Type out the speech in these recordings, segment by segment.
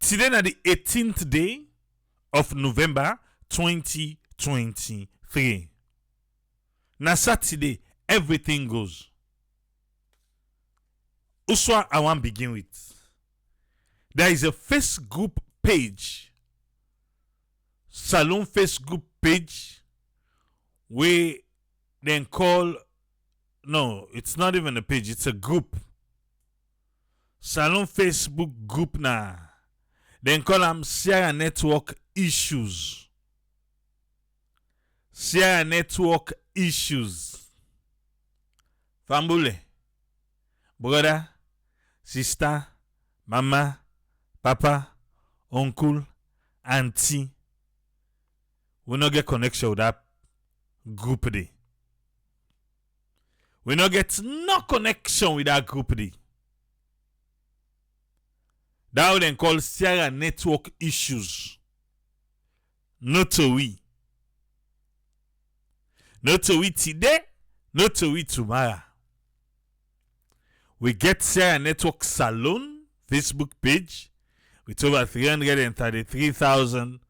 Today na the 18th day of November 2023. Na Saturday, everything goes. Uswa I want begin with. There is a Facebook page, Salon Facebook page, where they call, no, it's not even a page, it's a group. Salon Facebook group na. They call them Sierra Network Issues. Sierra Network Issues. Fambule, brother, sister, mama, papa, uncle, auntie. We not get connection with that group day. We not get no connection with that group day. That would then call Sierra Network Issues. Not to we. Not to we today, not to we tomorrow. We get Sierra Network Salon Facebook page with over 333,000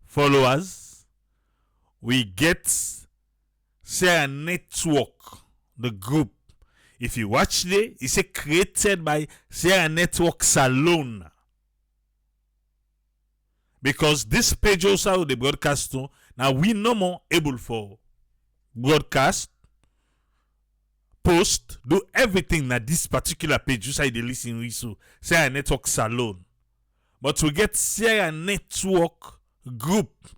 followers. We get Sierra Network, the group. If you watch it, it's created by Sierra Network Salon. Because this page also the broadcast now we no more able for broadcast, post, do everything that this particular page you say they listen with so Sierra Network Salon. But we get Sierra Network Group.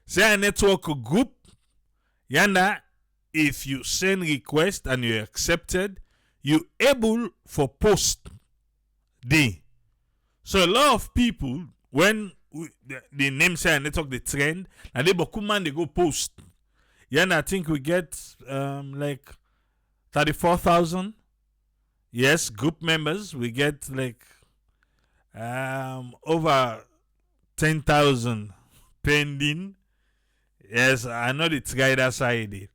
Sierra Network Group, yanda, if you send request and you're accepted, you able for post day. So a lot of people, when the name Sierra Network the trend, and they man they go post. Yanda, I think we get like 34,000. Yes, group members. We get like over 10,000 pending. Yes, I know it's guy that side.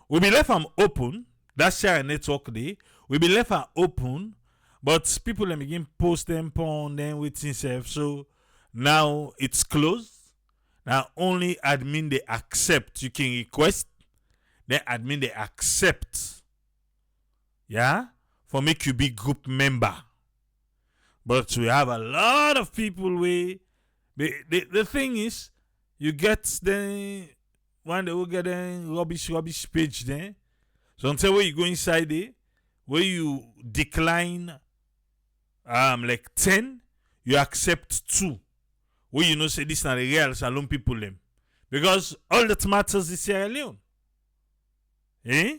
We be left am open. That's Sierra Network day. We be left am open, but people them begin post them on them with themselves. So now it's closed. Now only admin they accept. You can request. Then admin they accept. Yeah, for make you be group member. But we have a lot of people where the thing is, you get the one they will get a rubbish page there. So until where you go inside there, where you decline like 10, you accept 2. Where you know say this not the real Salon people them. Because all that matters is Sierra Leone. Eh?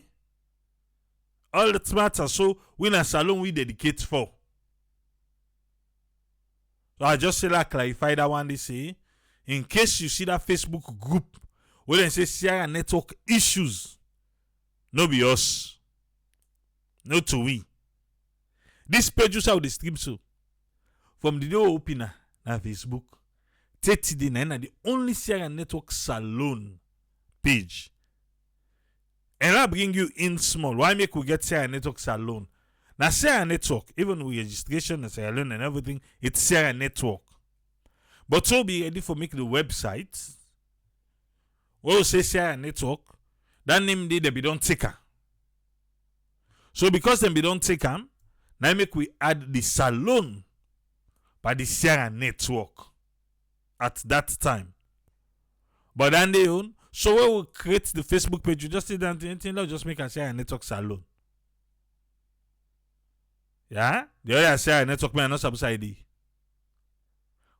All that matters. So we in a salon we dedicate for. So I just say like clarify that one they say. In case you see that Facebook group where they say Sierra Network Issues, no be us. No to we. This page is how they stream so. From the door opener na Facebook. 30 day na the only Sierra Network Salon page. And I bring you in small. Why make we get Sierra Network Salon? Now Sierra Network, even with registration and Sierra Leone and everything, it's Sierra Network. But so be ready for make the website. We'll say Sierra Network. That name they be don't take her. So because them be don't take them, now make we add the Salon by the Sierra Network at that time. But then they own. So we will create the Facebook page. You just see that anything, just make a Sierra Network Salon. Yeah? The other Sierra Network may not subside.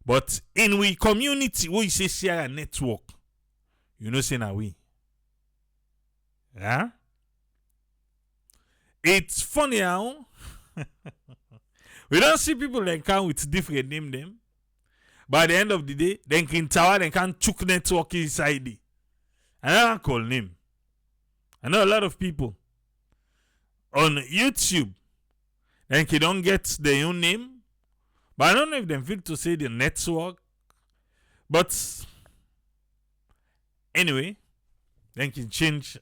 But in we community, we say Sierra Network. You know, say now we. Yeah? It's funny how we don't see people that come with different name them. But at the end of the day, they can tower, they can chook network inside it. And I don't call name. I know a lot of people on YouTube, they don't get their own name. But I don't know if they feel to say the network. But anyway, they can change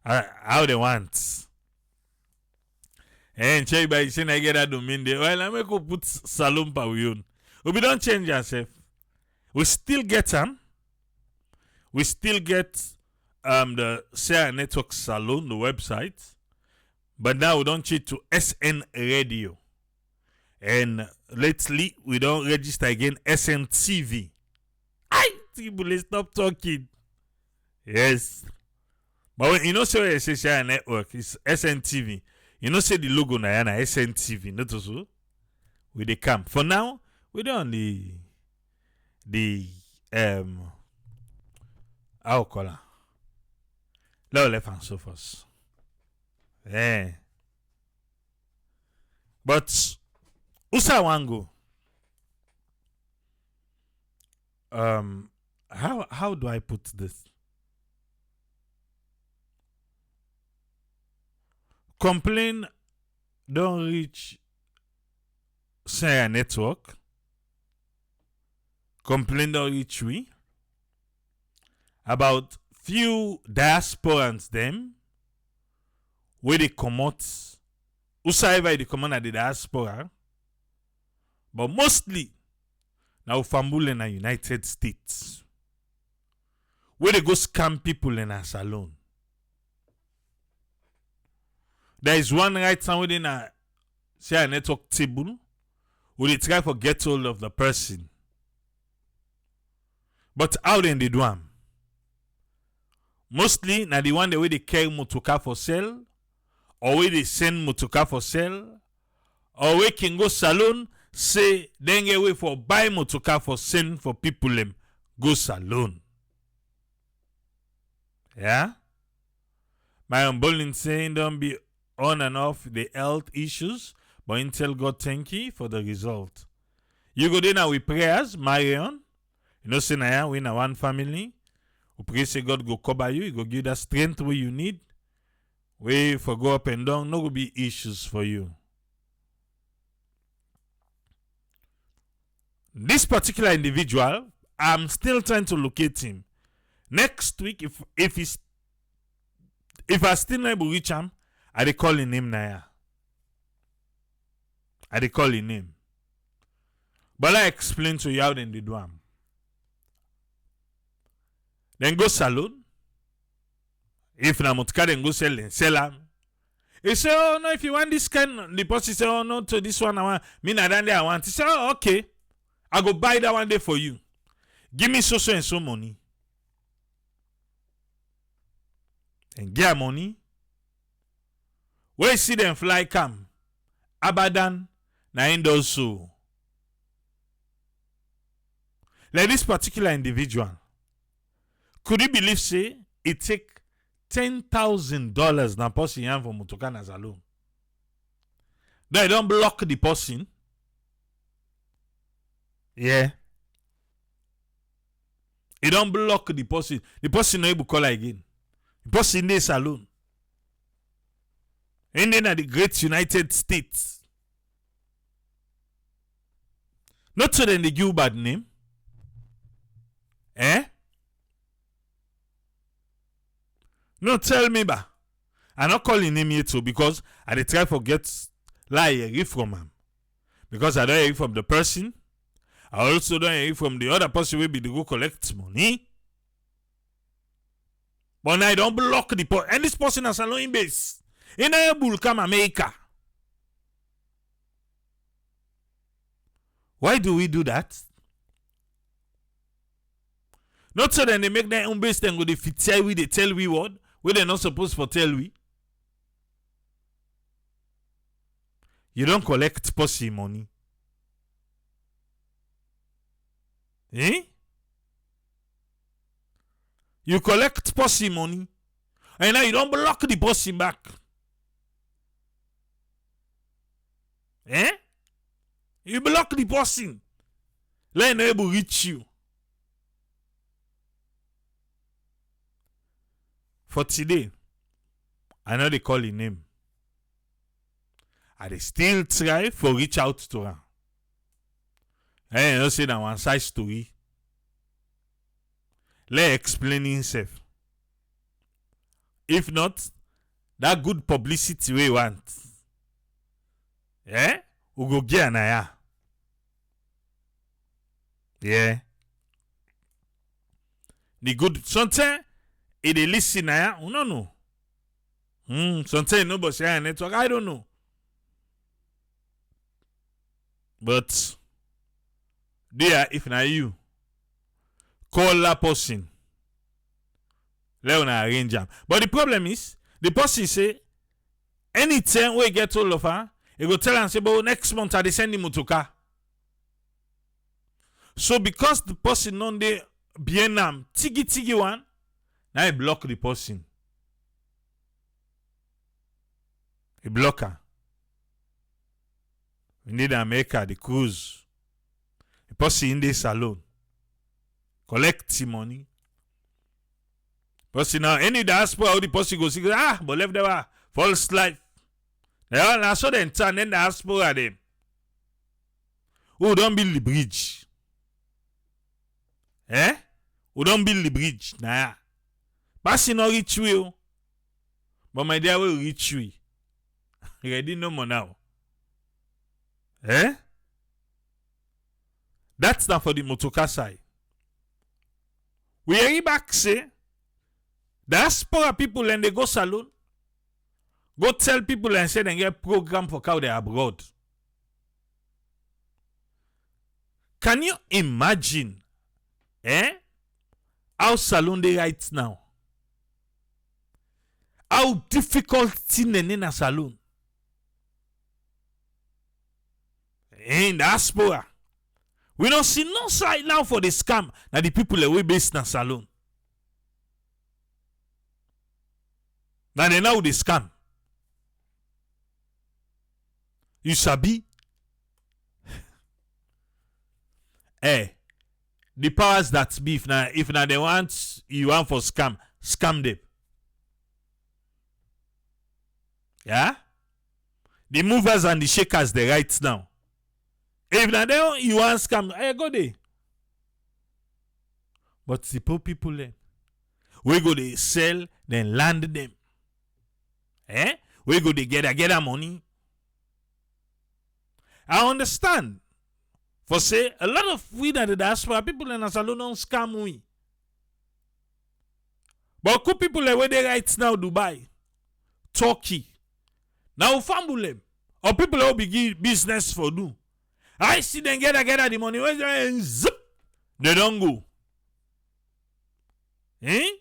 how they want. And check by saying I get that domain there. Well, I'm going to put Salon Pavilion. We don't change ourselves. We still get them. We still get the Share Network Salon, the website. But now we don't change to SN Radio. And lately, we don't register again SN TV. People stop talking. Yes. But when you know, say Share Network, it's SN TV. You know, say the logo na SN TV. Not so. With the camp. For now, we don't the how call it? Low left and so forth. Yeah. But Usa Wango. How do I put this? Complain don't reach Share Network. Complain don't reach we about few diasporans them where they come out whosoever they come at the diaspora, but mostly now family in the United States where they go scam people in a salon. There is one right now within a Share Network table where they try to get hold of the person. But how then they do them? Mostly, now the one the way they carry motoka for sale, or way they send motoka for sale, or we can go salon, say, then get way for buy motoka for send for people them go salon. Yeah? My unbowling saying don't be on and off the health issues, but until God thank you for the result. You go there now with prayers, Marion. You know, say now we in one family. We pray say God go cover you. He go give you that strength where you need. Way for go up and down. No go be issues for you. This particular individual, I'm still trying to locate him. Next week, if I still not able to reach him, I dey call him name now. I dey call him name. But I explain to you how they do him. Then go salon. If na motka then go sell them. He say, oh no, if you want this kind, the person say, oh no, to this one I want. Me na that day I want. He say, oh okay, I go buy that one day for you. Give me so and so money. And get money. Where you see them fly come, Abadan na end also. Like this particular individual. Could you believe say it take $10,000 na person yan for motoka na salon? Then don't block the person. Yeah. You don't block the person. The person no able call again. The person in the salon. And then at the great United States. Not so then they give bad name. Eh? No, tell me, ba. I'm not calling him here too because I dey try to get lie from him. Because I don't hear from the person. I also don't hear from the other person who be the go collect money. But now I don't block the person. And this person has a loan base. In a bull come America. Why do we do that? Not so then they make their own base then go they fit we they tell we what where they're not supposed to tell we. You don't collect pussy money. Eh? You collect pussy money. And now you don't block the pussy back. Eh? You block the person. Let him able reach you. For today, I know they call his name. I they still try for reach out to her. And you know say that one side story. Let explain himself. If not, that good publicity we want. Eh? We go get an aya. Yeah. The good sometimes it they listen na no no. Sometimes nobody share network. I don't know. But there, if na you, call that person. Let una arrange am. But the problem is, the person say, anytime we get hold of her, he go tell am say, but next month I dey send him motoka. So because the person non dey bien am, tigi one, now he block the person. He block her. We need America, the cruise. The person in the salon. Collect the money. Person now, any diaspora, how the person goes, but left there, false life. They all now so then turn, then the diaspora them. Who don't build the bridge? Who don't build the bridge? Nah. Passing no reach you. But my dear will reach you. Ready no more now. That's not for the motoka side. We hear back say, diaspora people and they go salon, go tell people and say they get program for how they abroad. Can you imagine how salon they right now? How difficult thing in a salon? In diaspora. We don't see no side now for the scam that the people away based in a salon. Now they know the scam. You sabi? The powers that be, if now they want you want for scam them. Yeah? The movers and the shakers they right now. If now they want you want scam, go there. But the poor people we go they sell, then land them. We go they get money. I understand. For say a lot of we that the diaspora people in a salon don't scam we. But cool people where they right now Dubai, Turkey. Now fumble them. Or people who begin business for do. I see them get the money. Where zip, they don't go. They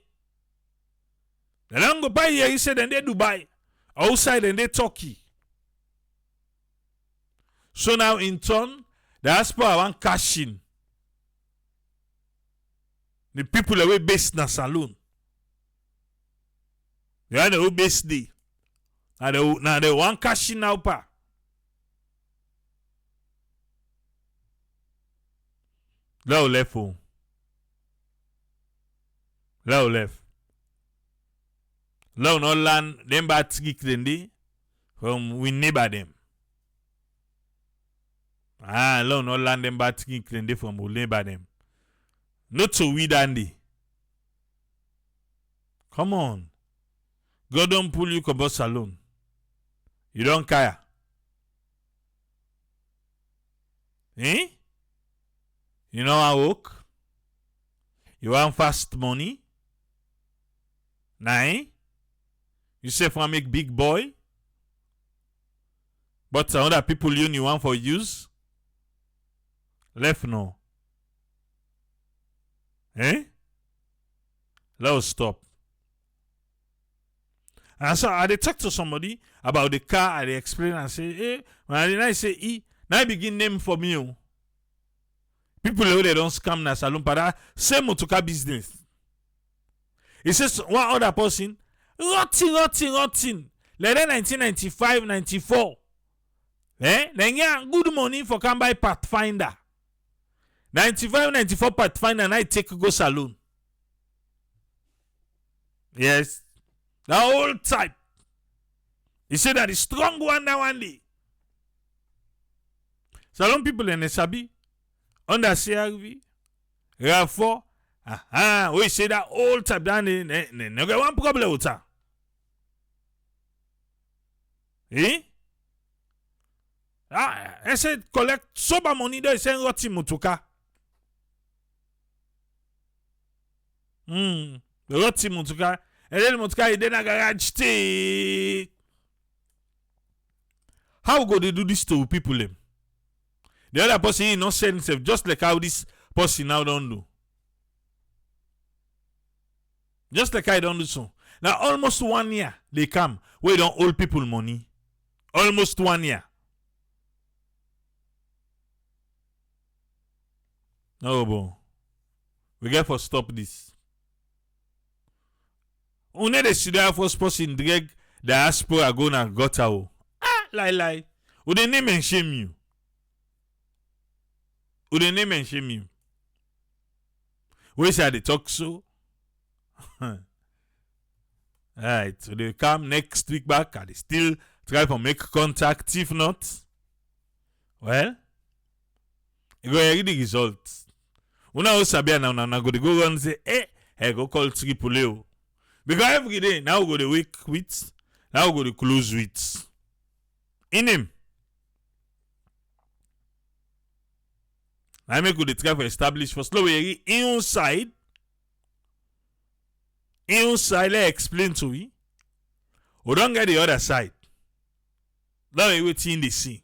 don't go buy here. He said then they Dubai. Outside and they Turkey. So now in turn, the diaspora want cash in. The people away based in a saloon. They are the who based day. Now they want cash in now pa. Now left home. Now left. Now no land them bad trick then from we neighbor them. Now no land them bad trick then from we neighbor them. Not so we dandy. Come on. God don't pull you come salon. You don't care. You know how work? You want fast money? Nah, You say for make big boy? But other people you want for use? Left no. Let us stop. And so I talk to somebody about the car, I explain and say, when I say, now I begin name for me. People who they don't scam na salon para same motoka business. He says one other person, rotting. Like 1995, 94. Then get good money for can buy Pathfinder. 95, 94 Pathfinder and I take go salon. Yes. The old type. He said that the strong one now one day. Salon people in the Sabi under CRV RAV4 we say that old type down no get one problem with that. I said collect sober money there send roti motoka. The roti motuka. And then motuka is then a garage take. How go they do this to people them? The other person he not send himself just like how this person now don't do. Just like I don't do so. Now almost 1 year they come. We don't owe people money. Almost 1 year. No, boy. We got to stop this. Only the studio first person direct diaspora go na gutter. Lie. Who they name and shame you? Who they name and shame you? We say they talk so. Alright, so they come next week back and they still try to make contact. If not, well, you go read the results. Una o sabia na go to go and say, hey, go call AAA. Because every day, now we go to wake with, now we go to close with. In him. I make good try to establish for slow inside. Inside, let's explain to you. We don't get the other side. Now we waiting the see.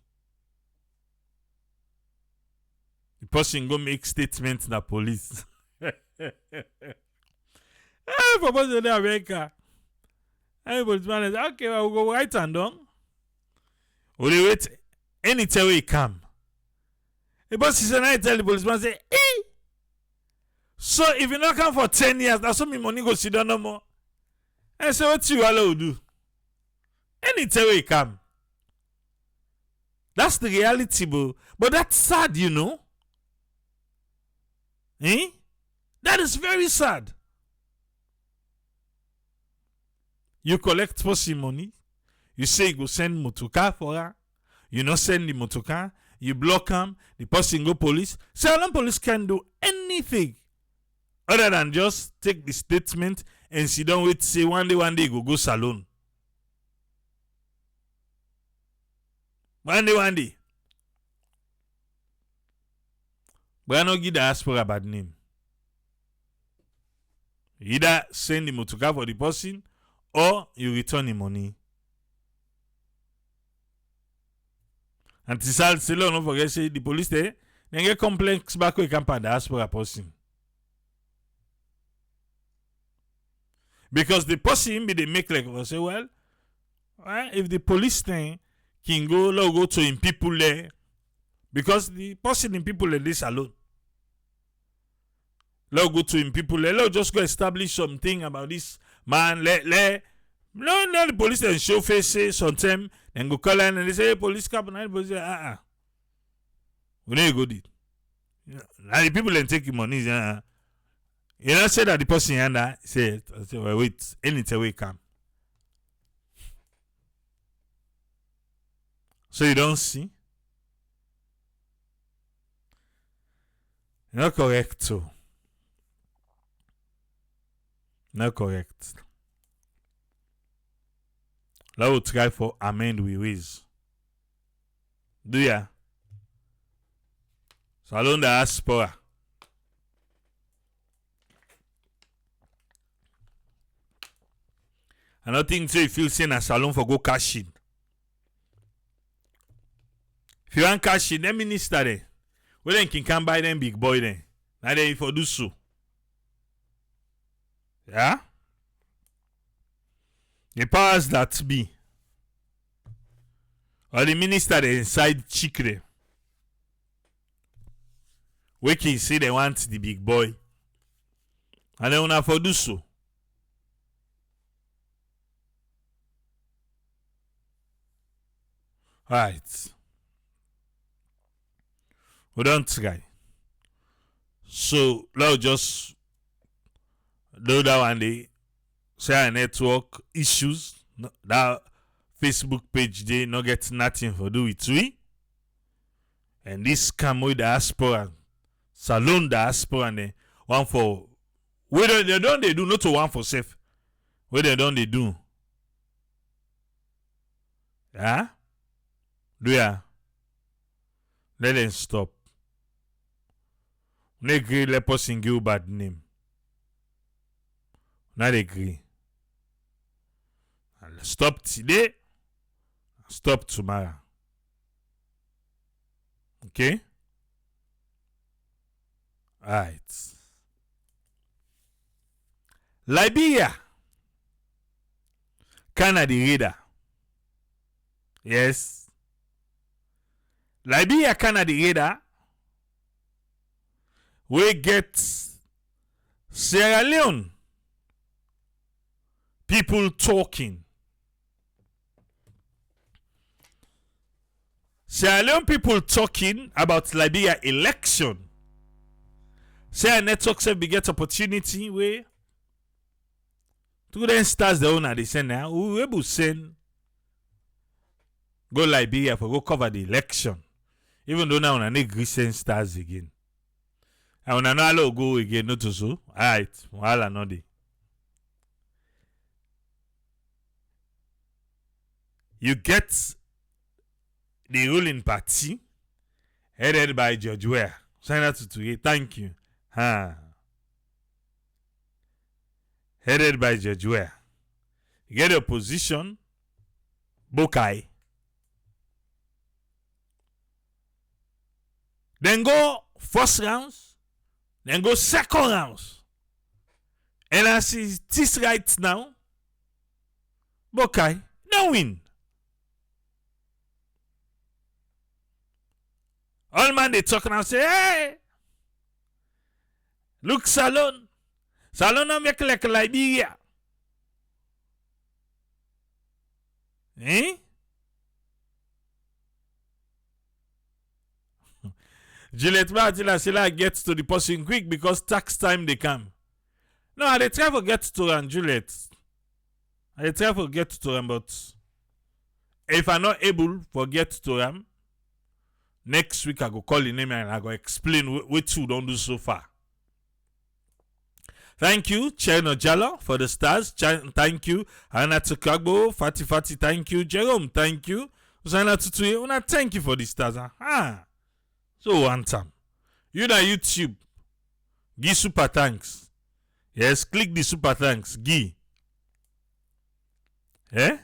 The person go make statements to the police. For person in America. Everybody's man is okay, we'll go right and down. We wait anytime we come. The boss is and I tell the policeman say, hey! So if you not come for 10 years, that's how my money go sit down no more. And so what you all do? Anytime we come. That's the reality, bro. But that's sad, you know. That is very sad. You collect person money. You say you go send motocar for her. You not send the motocar. You block him. The person go police. Salon police can do anything other than just take the statement and sit down wait say one day go salon. One day. But I don't give the diaspora a bad name. You either send the motocar for the person or you return the money. And Tisal Selo, don't forget, say the police there, they get complaints back with camp and diaspora person. Because the person be they make like say, well, if the police thing can go to him people there, because the person in people there this alone. Let go to him people there. Let just go establish something about this man. No, the police and show face say sometime and go call and they say hey, police cap and the police say we need to go did. Now the people and take your money. You know say that the person and say well, wait anytime we come. So you don't see. Not correct too. Not correct. Let us try for amend we ways. Do ya? Salon the diaspora. I don't think so if you feel a salon for go cash in. If you want cash in, then minister there. Well then can buy them big boy then. Now they for do so. Yeah? The powers that be. Or the minister they inside Chikre. We can say they want the big boy. And they wanna for do so. Alright. We don't try. So let's just do that one day. Share network issues. That Facebook page they not get nothing for do with we. And this come with diaspora. Salon diaspora and one for whether they do not to one for safe. Whether they do. Yeah? Do ya? Let them stop. Let person give bad name. Not agree. Stop today. Stop tomorrow. Okay? Alright. Liberia. Canada radar. Yes. Liberia Canada radar. We get Sierra Leone people talking. Sierra Leone people talking about Liberia election. Sierra networks have get opportunity where to then stars the owner they send now. We able send go Liberia for go cover the election. Even though now on an agree send stars again. And when I know go again, not to so. Alright, wala no dey. You get the ruling party headed by George Weah. Sign out to today. Thank you. Headed by George Weah. You get the opposition, Bokai. Then go first rounds, then go second rounds. And as it is right now, Bokai no win. All man they talk now say, hey, look Salon. Salon no make like Liberia. Eh? Juliet Martina Silla gets to the person quick because tax time they come. No, they try to get to her, Juliet. I try to get to them, but if I'm not able to get to them, next week I go call your name and I go explain what you don't do so far. Thank you, Cherno Jalo, for the stars. Thank you, Anna Tukagbo, Fati Fati. Thank you, Jerome. Thank you, Usana Tutuye. Una thank you for the stars. So one time, you na YouTube, give super thanks. Yes, click the super thanks. Give. Eh?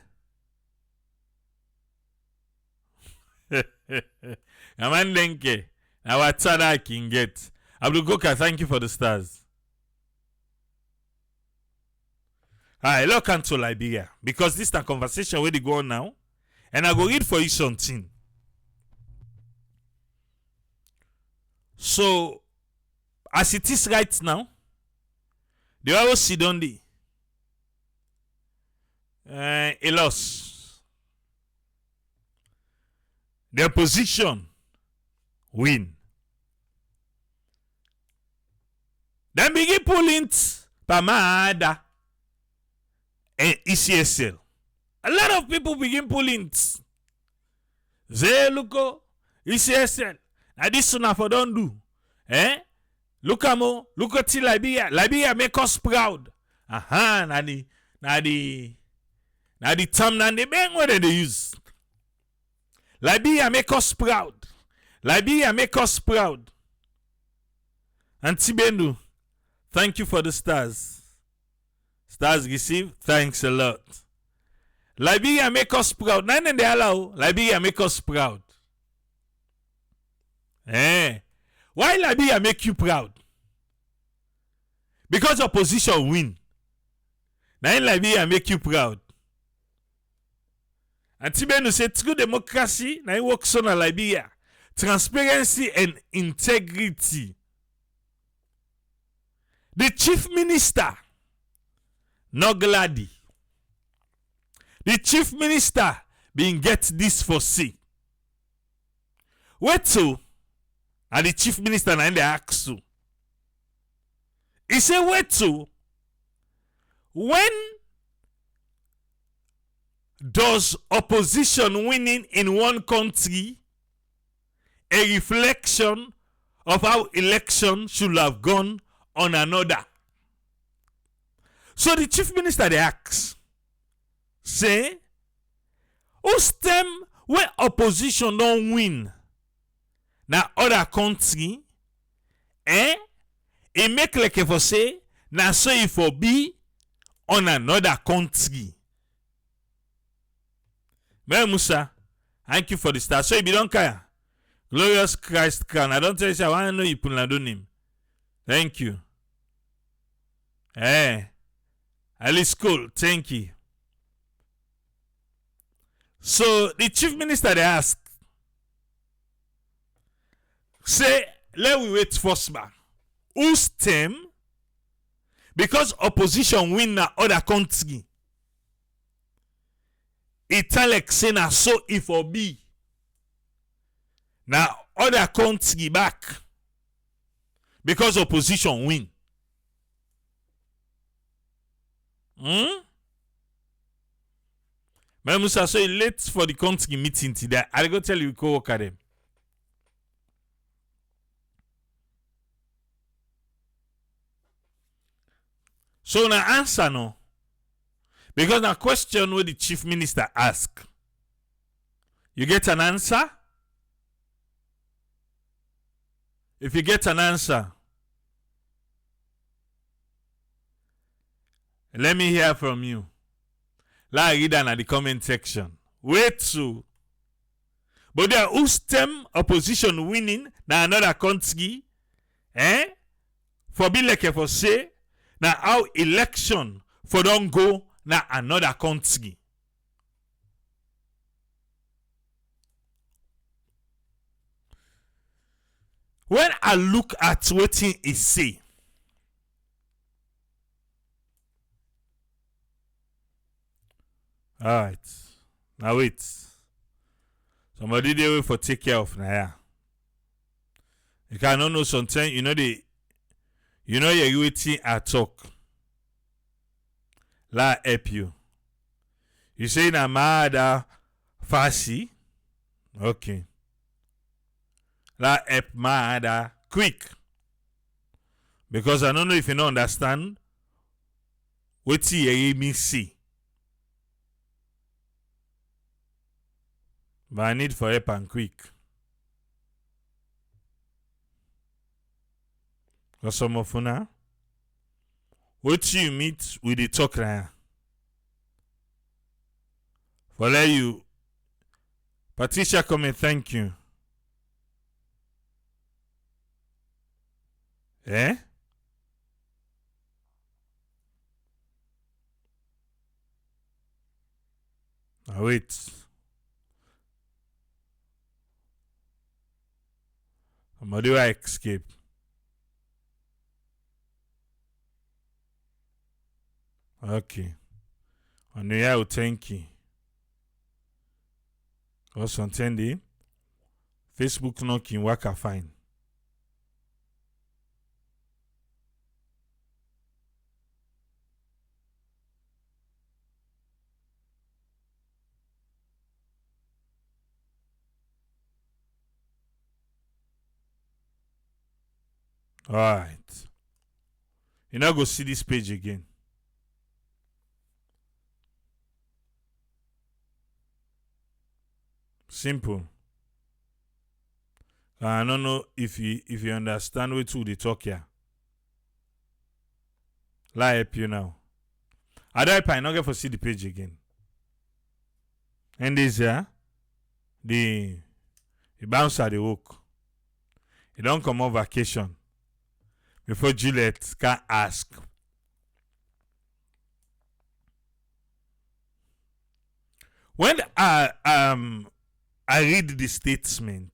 Aman Denke. Now what I can get. Abdul Goka, thank you for the stars. Alright, look into Liberia. Because this is a conversation where they go on now. And I go read for you something. So, as it is right now, the always sit on the a loss. The opposition win. Then begin pulling Pamada and ECSL. A lot of people begin pulling Zeluko, ECSL. Now this one for don't do. Eh? Look at Liberia. Liberia make us proud. Now the term na the bang what they use. Liberia make us proud. Liberia make us proud. And Tibenu, thank you for the stars. Stars receive, thanks a lot. Liberia make us proud. None they allow. Liberia make us proud. Why Liberia make you proud? Because opposition win. Now in Liberia make you proud. And Tibenu say true democracy, now it works on Liberia. Transparency and integrity. The chief minister, no glady. The chief minister being get this for see. Wait to, and the chief minister and they ask you. He say wait to, when does opposition winning in one country a reflection of how election should have gone on another? So the chief minister they ask, say, whose stem where opposition don't win na other country, it make like if I say, na so if for be on another country. Mary Musa, thank you for the start. So if you don't care, Glorious Christ crown. I don't tell you, I want to know you put him. Thank you. Alice Cole, thank you. So the chief minister they asked, say, let we wait first back. Whose term? Because opposition win na other country. Italek say na so if or be. Now other country back. Because opposition win. Musa, so late for the country meeting today. I'll go tell you go work at them. So na answer no. Because na question where the chief minister ask. You get an answer? If you get an answer, let me hear from you. Let read that in the comment section. Wait to. But there who stem opposition winning na another country, for be like for say, na how election for don't go na another country. When I look at what he say, all right. Now wait. Somebody they wait for take care of Naya. You cannot know sometimes you're waiting at talk. La help you. You say na mada fasi. Okay. La help mada quick. Because I don't know if you don't understand what you me see. But I need for help and quick. Because some of you now, what you meet with the talk now, for let you, Patricia come and thank you. Now wait. Somebody will escape. Okay. And here will thank you. Also attending. Facebook knocking waka fine. All right. You now go see this page again. Simple. I don't know if you understand what they talk here. Let help you now. I don't help I not get to see the page again. And this here, the bouncer the work. He don't come on vacation. Before Juliet can ask. When I read the statement,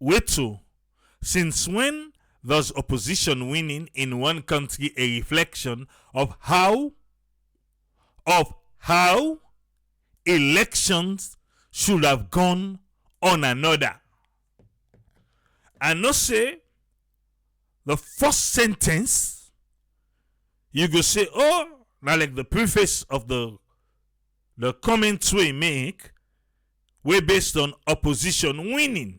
wait to, since when does opposition winning in one country a reflection of how elections should have gone on another? And not say the first sentence, you go say, oh, now like the preface of the comments we make, we're based on opposition winning.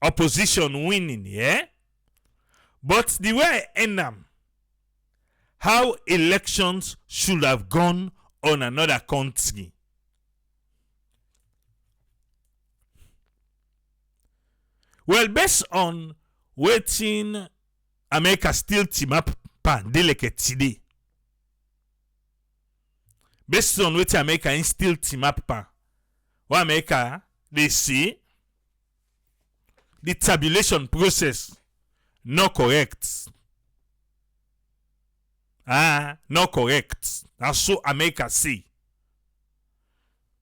Opposition winning, yeah? But the way I end them, how elections should have gone on another country. Well, based on waiting America still team up pan deleke tide. Based on what America in still team up pan. What America they see the tabulation process not correct. Not correct. That's so America say.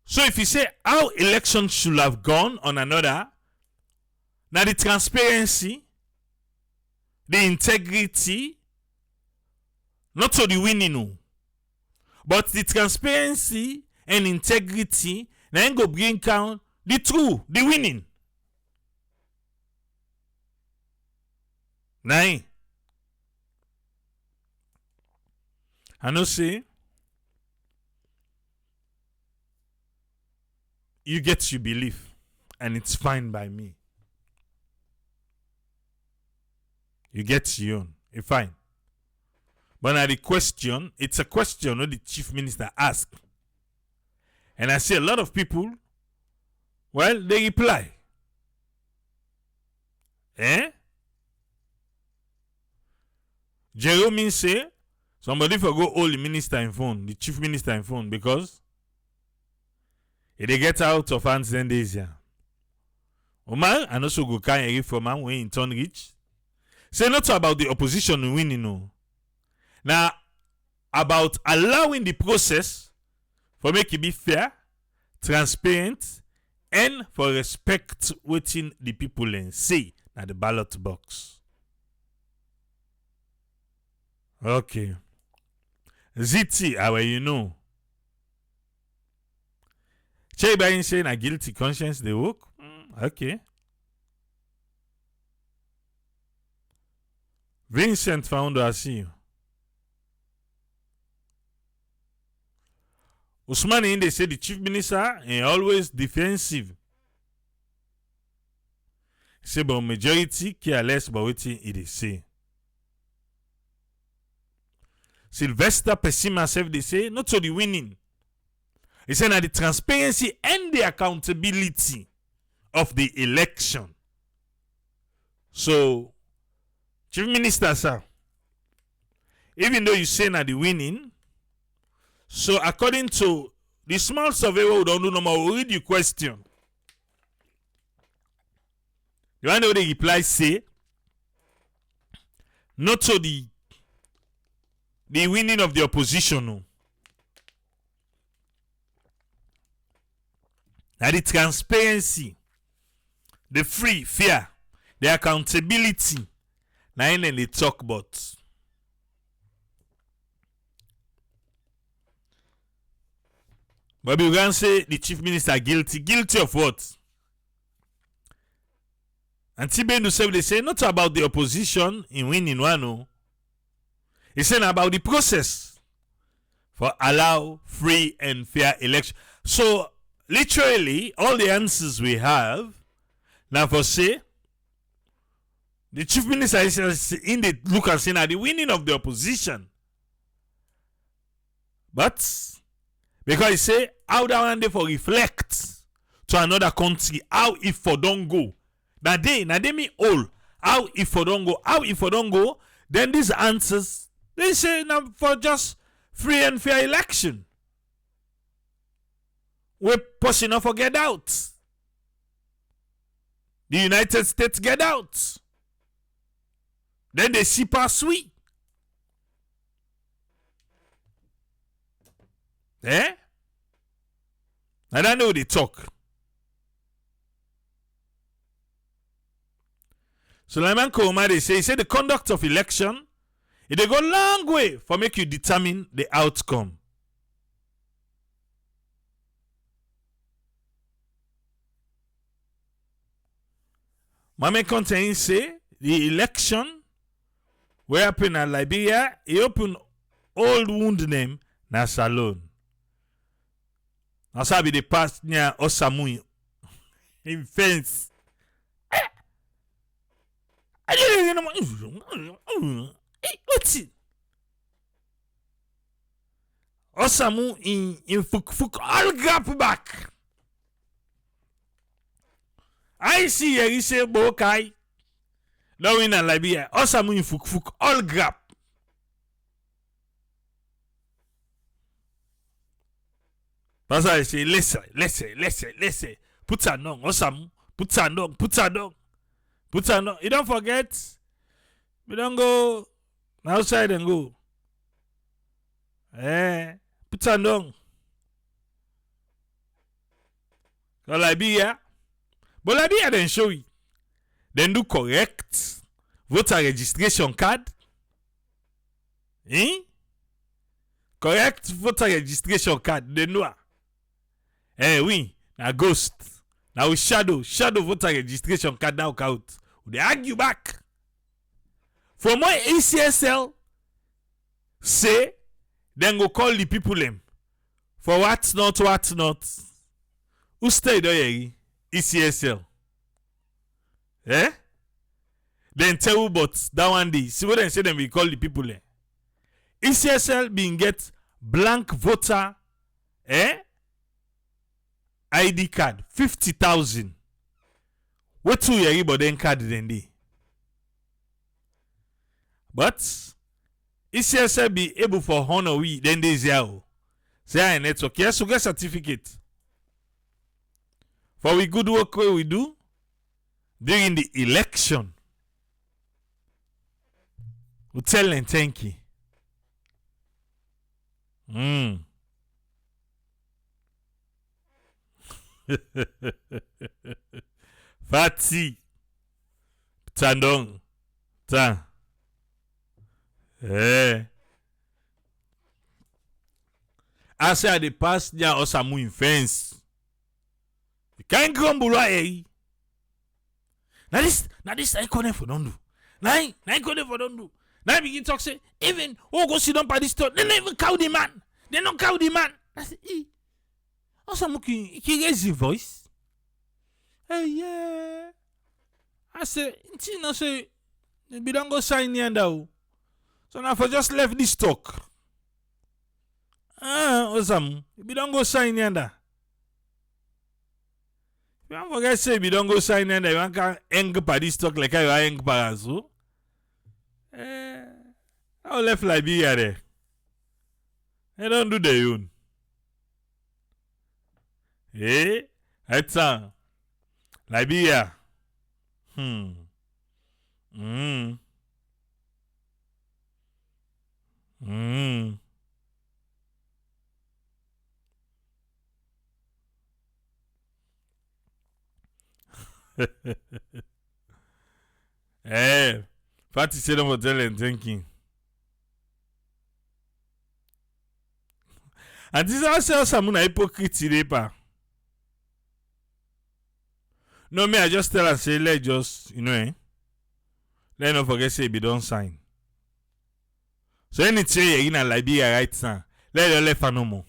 So if you say how election should have gone on another, now the transparency, the integrity, not so the winning, no, but the transparency and integrity, then go bring down the true, the winning. Nine. I know say you get your belief, and it's fine by me. You get your own, it's fine. But now the question, it's a question that the chief minister asked. And I see a lot of people, well, they reply. Jerome say, somebody for go hold the minister in phone, the chief minister in phone, because if they get out of hands 10 days here. Omar, and also go carry from man when in turn rich. Say not about the opposition winning, no. Now, about allowing the process for make it be fair, transparent, and for respect within the people and say at the ballot box. Okay. ZT, how you know? Che Bayin saying a guilty conscience they work? Okay. Vincent found I see you. Usman in they say the chief minister is always defensive. He say but majority care less about what he say. Sylvester Pessima self they say not so the winning. He said that the transparency and the accountability of the election. So, Chief Minister, sir, even though you say that the winning, so according to the small survey we don't do no more, we'll read the question. You want to know the reply say, not so the winning of the opposition, no. Now the transparency, the free, fair, the accountability, now in they talk about. But we can say the chief minister guilty. Guilty of what? And Tibenu say they say not about the opposition in winning one, no. It's saying about the process for allow free and fair election. So literally, all the answers we have now for say the chief minister is in the look and saying at the winning of the opposition. But because he say how that one day for reflect to another country, how if for don't go. Now they mean all. How if for don't go, then these answers they say now for just free and fair election. We're pushing off or get out. The United States get out. Then they see pass we. I don't know they talk. Sulaiman Kouma they say the conduct of election they go long way for make you determine the outcome. Mame Contain say the election where happen in Liberia, he open old wound name na Salone. Now sabi the past near Osamu in fence. What's it? Osamu in Fuk all gap back. I see here he say Bokai. Don't win in Liberia. Osamu in fuk all grab. That's why I say, listen. Put her down, Osamu. Put her down. You don't forget. We don't go outside and go. Put her down. But Liberia then show you. Then do correct voter registration card. Correct voter registration card. Then do. Oui. Now ghost. Now we shadow voter registration card now out. They argue back. From what ECSL say, then go call the people them. For what not. Who stayed there? ECSL. Then tell you but that one day. See what they say then we call the people there. ECSL being get blank voter ID card 50,000. What 2 years but then card then they. But ECSL be able for honor we then they zero. Say network. Yes, we get certificate. For we good work we do during the election. We tell them thank you. Fati Tandong Ta I say the past ya Osamu in fence. You can't grumble right. Now this I connect for don't do. Now connect for don't do. Now begin talk say even go sit down by this store. They don't even cow the man. They don't cow the man. I say Osamu can raise his voice. Yeah. I say no say we don't go sign here now. So now for just left this talk. Osamu, we don't go sign here now. You don't forget say we don't go sign here now. You can't hang by this talk like I hang by so. I left Liberia there. I don't do the own. That's Liberia. Fatty said I'm telling thinking. And this is also some hypocrite today, pa. No, me, I just tell and say, let just, let not forget say we don't sign. So anything you in a Liberia right now, let your left no more.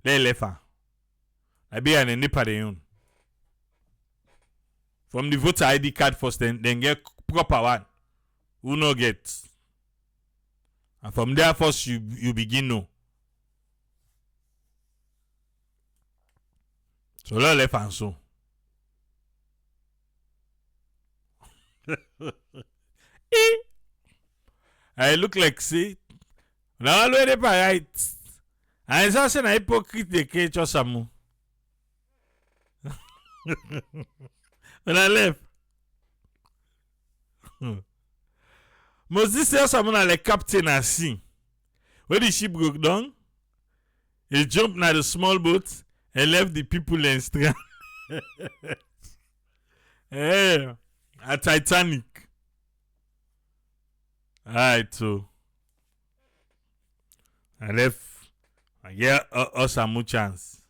Let left her. Liberia and Nipa de own. From the voter ID card first, then get proper one. Who no get. And from there first you begin know. So let left and so. I look like see. Now all the right. And it's also an hypocrite they catch or some. When I left. Moses said someone like captain and sea. When the ship broke down, he jumped na the small boat and left the people in strand. A Titanic. Alright, so I left. I get us a more chance.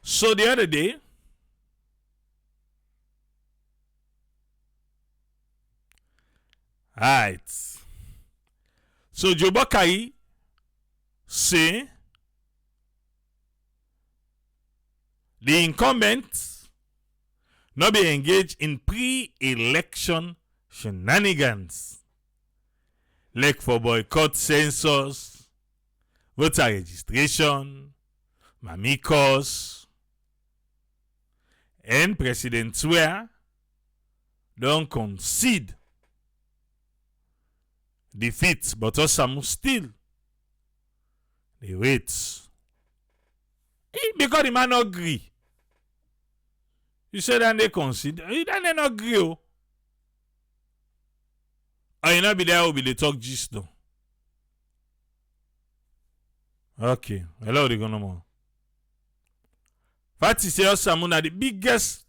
So the other day, alright. So Jobokai say the incumbents not be engaged in pre-election shenanigans like for boycott census, voter registration, mamikos, and President Swear don't concede defeat, but Osamu still they wait. Because the man not agree. You say that they concede. He don't not agree. Or you not be there will be the talk gist though. Okay. Hello, the gonna more. Fati say Osamu na the biggest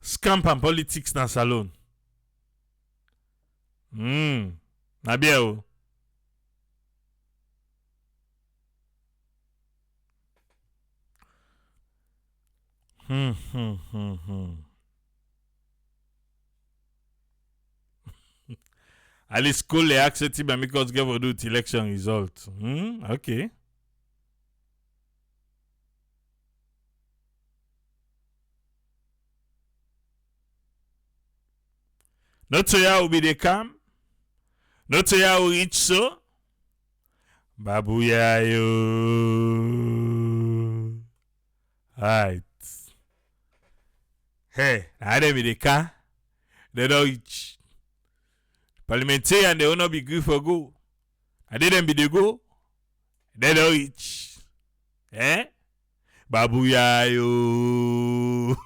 scam and politics na salon. Na bien o. At least school they accept him because give do the election result. Okay. Not to ya will be the calm. Not to ya will reach so. Babuya yo. Alright. Hey, I don't be the car. They don't reach. Parliamentarian, they will not be good for go. I didn't be the go. They don't reach. Babuya yo.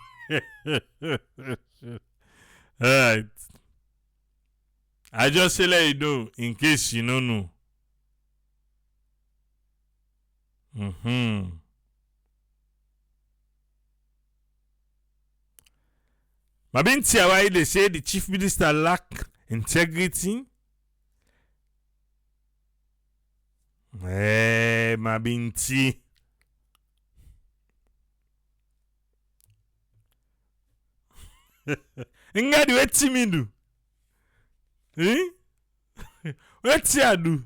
Alright. I just say let you know in case you don't know. Mabinti why they say the chief minister lack integrity. Mabinti. Ngadi wetin me do? Wetin I do?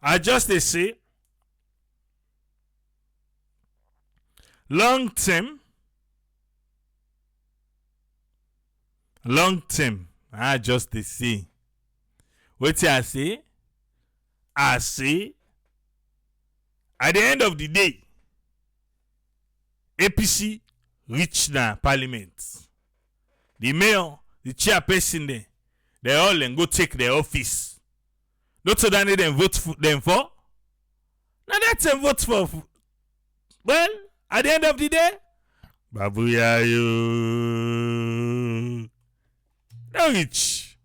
I just they say long term. I just they say. What I say? I say at the end of the day, APC reach na parliament. The mayor, the chairperson there, they all then go take their office. Not so that they then vote for them for. Now that's them vote for. Well, at the end of the day, Babuya yo. Don't reach.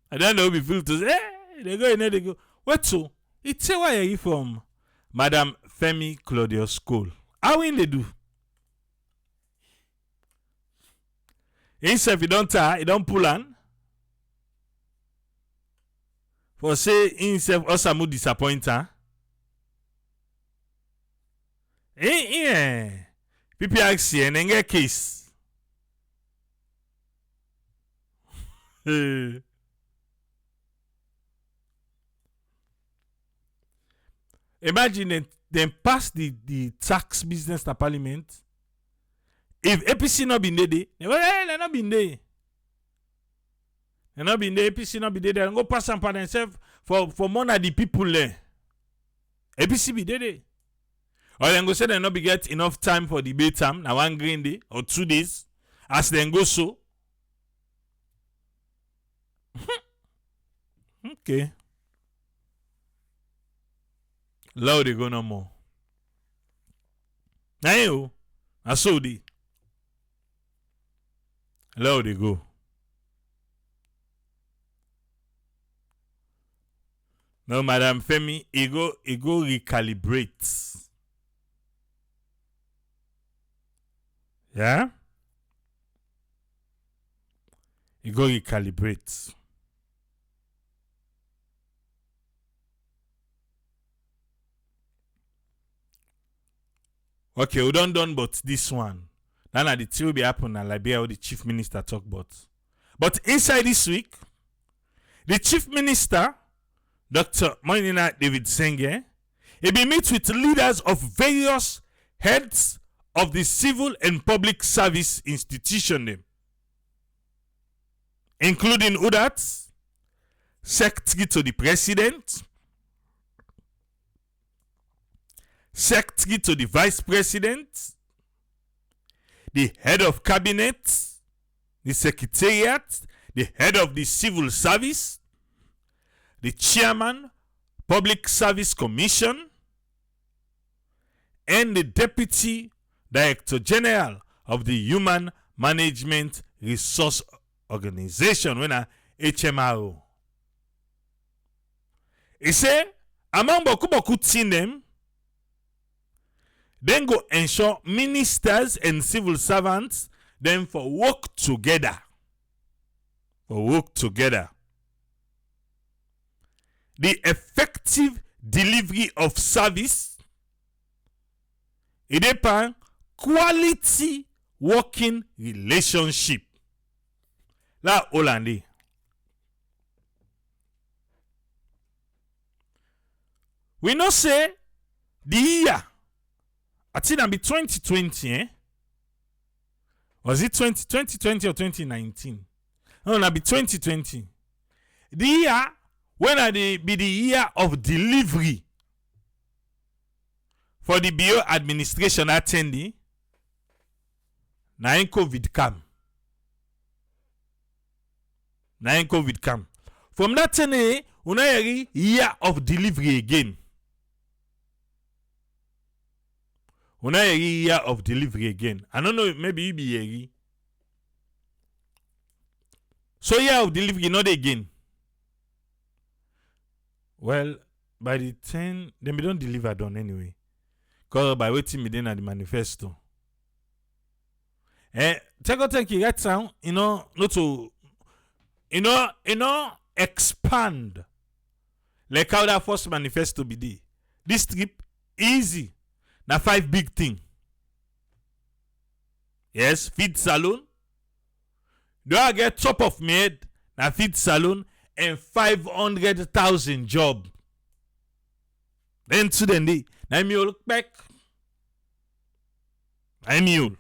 I don't know if you feel to say, they go in there, they go. What so? It's a why are you from Madam Femi Claudius School? How will they do? Himself, he don't tie, he don't pull on. For say himself Osamu disappointer. People ask you and get case. Imagine them pass the tax business to parliament. If APC not been there, they not been there. They not been there. APC not been there. They go pass some for themselves for more than the people there. APC be there. Or then go say they not be get enough time for debate time. Now 1 green day or 2 days. As then go so. Okay. Loud they go no more. Now you. I saw the. Loud they go. No, Madam Femi, he go recalibrate. Yeah? He go recalibrate. Okay, we done but this one. Now the two will be happen and like how the chief minister talk about. But inside this week, the chief minister, Dr. Moinina David Senge, he be meet with leaders of various heads of the civil and public service institution them, including UDAT, Secretary to the President, Secretary to the Vice President, the head of cabinet, the secretariat, the head of the civil service, the chairman, Public Service Commission, and the Deputy Director General of the Human Management Resource Organization, when a HMRO. He say, among beaucoup them, then go ensure ministers and civil servants then for work together. For work together. The effective delivery of service, it depends quality working relationship. La Hollande. We know say the year, I think it'll be 2020, eh? Was it 2020 or 2019? No, it'll be 2020. The year when it be the year of delivery for the bio administration attendee, na in COVID come. From that time, we have year of delivery again. Year of delivery again. I don't know, maybe you be here. So year of delivery, not again. Well, by the 10, then we don't deliver done anyway. Because by waiting me then at the manifesto. Take you right sound, not to expand like how that first manifesto be there. This trip easy. Now 5 big things. Yes, feed salon. Do I get top of my head? Now feed salon and 500,000 job. Then to the day, now me look back. I'm you.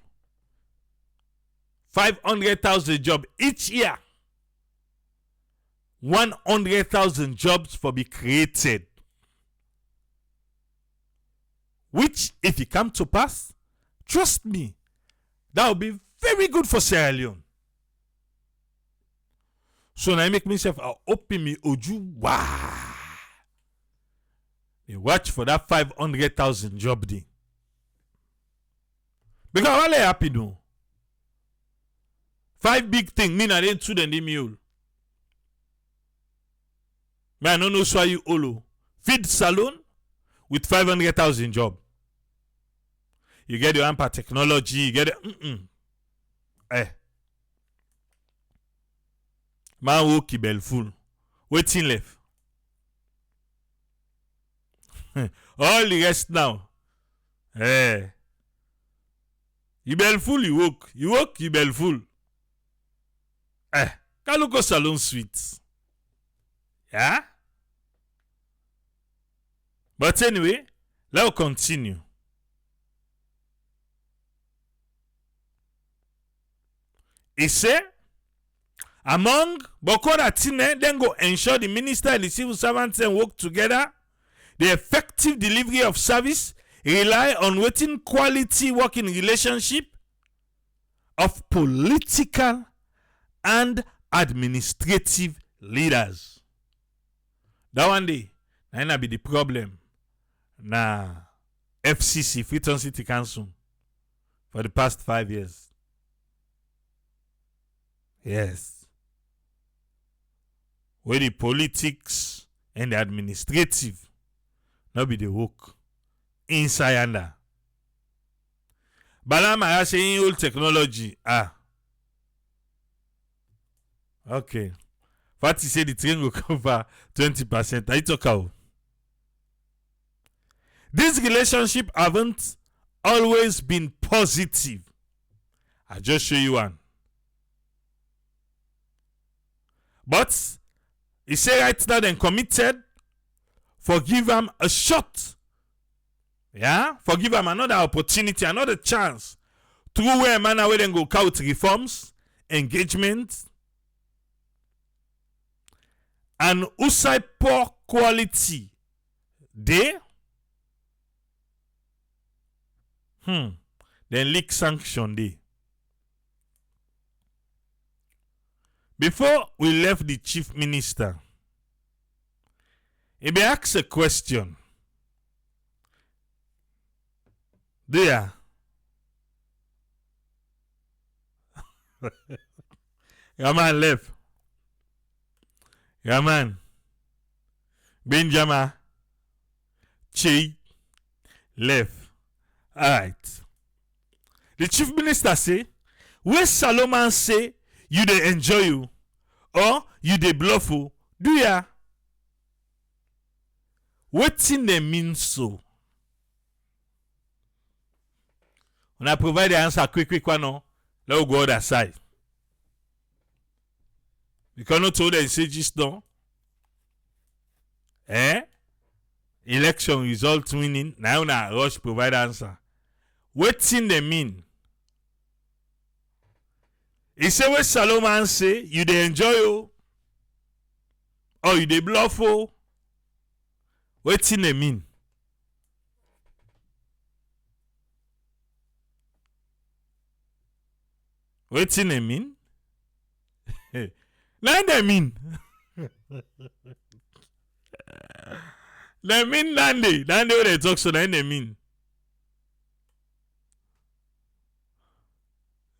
500,000 job each year. 100,000 jobs for be created. Which, if it come to pass, trust me, that will be very good for Sierra Leone. So now I make myself open me oju. Wow. They watch for that 500,000 job day. Because I'm really happy though. 5 big things mean I didn't two the mule. Man, I don't know why you olo. Feed salon with 500,000 job. You get your amper technology, you get it. Man will keep bell full. Waiting left. All the rest now. You bell full, you woke. You woke, you bell full. Kaluko salon sweet. Yeah? But anyway, let's continue. He said, among Bokora Tine, then go ensure the minister and the civil servants and work together. The effective delivery of service rely on waiting quality working relationship of political and administrative leaders. That one day, that be the problem. Na FCC, Freetown City Council, for the past 5 years. Yes. Where the politics and the administrative not be the work inside under. Balama has saying old technology. Okay. Fatty said the train will cover 20%. I talk out. This relationship haven't always been positive. I just show you one. But he said right now then committed, forgive him a shot. Yeah? Forgive him another opportunity, another chance. Through where manner where then go out reforms, engagement, and usai poor quality. They then leak sanction day. Before we left the chief minister, he be asked a question. There. Your man left. Your man. Benjamin. Chi. Left. Alright. The chief minister say, where Solomon say, you dey enjoy you, or you dey bluff you, do ya? Wetin they mean so? When I provide the answer quick one, no, let us go other side. Because not told them say just no. Election result winning. Now na rush provide answer. Wetin they mean? He say what Solomon say, you dey enjoy you, or you dey bluff you. Wetin they mean? Wetin they mean? Now they mean. They mean Nande. Nande what they talk so now they mean.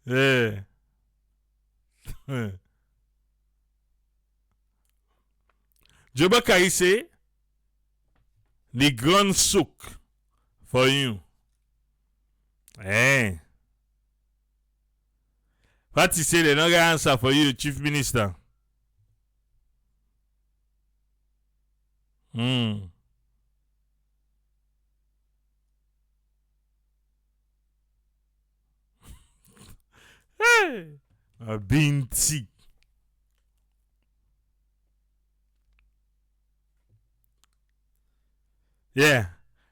Yeah. Jobaka say the gun soak for you. What he say they not gonna answer for you, chief minister. Hey, a binti. Yeah.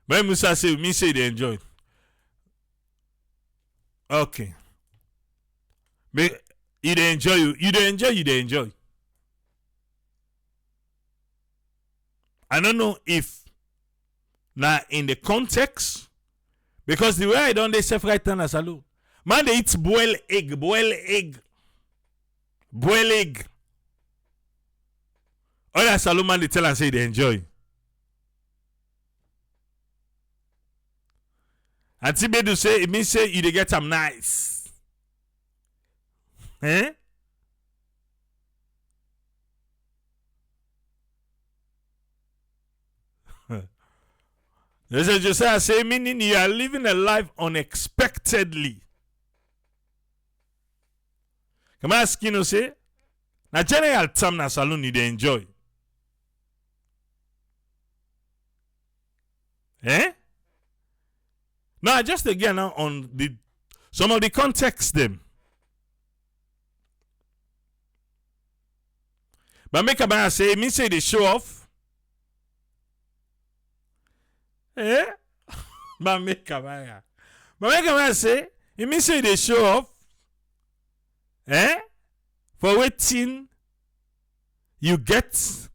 When Musa say, me say they enjoy. Okay. But you they enjoy you. You they enjoy. I don't know if now in the context, because the way I don't they self right turn as alone. Man they eat boiled egg. Other salon man they tell and say they enjoy. And Tibedu say, it means say you they get them nice. They say Josiah say, meaning you are living a life unexpectedly. Come on, Skino say, na general term na salon you they enjoy. Now just again now on the some of the context them. But make a man say, me say they show off. But make a man say, it means say they show off. For waiting you get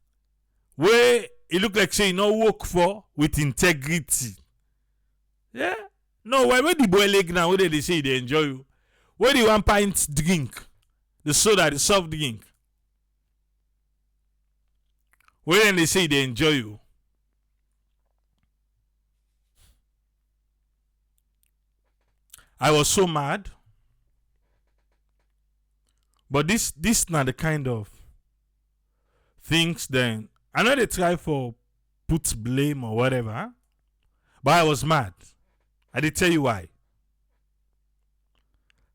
where it look like say you no work for with integrity. Yeah. No, why the boy leg now? What they say they enjoy you? Where the 1 pint drink? The soda, the soft drink. Where they say they enjoy you? I was so mad. But this not the kind of things then. I know they try for put blame or whatever. But I was mad. I did tell you why.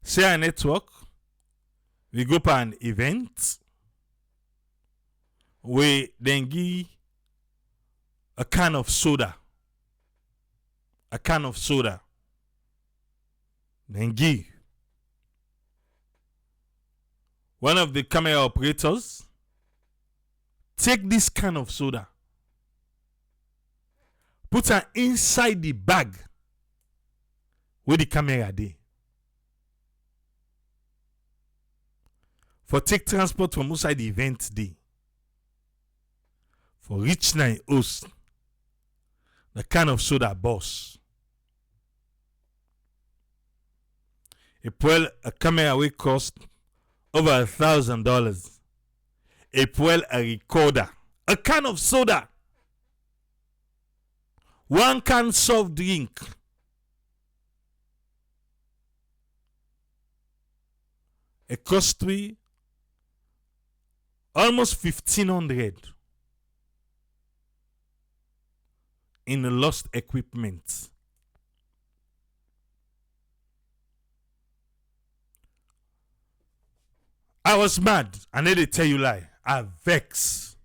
Say a network, we go to an event, we then give a can of soda. Then give. One of the camera operators take this can of soda, put her inside the bag where the camera dey. For take transport from outside the event day. For reach na host, the can of soda boss. A camera will cost over $1,000. a fuel a recorder, a can of soda, one can soft drink, a costly almost 1,500 in lost equipment. I was mad. I need to tell you lie. I vex.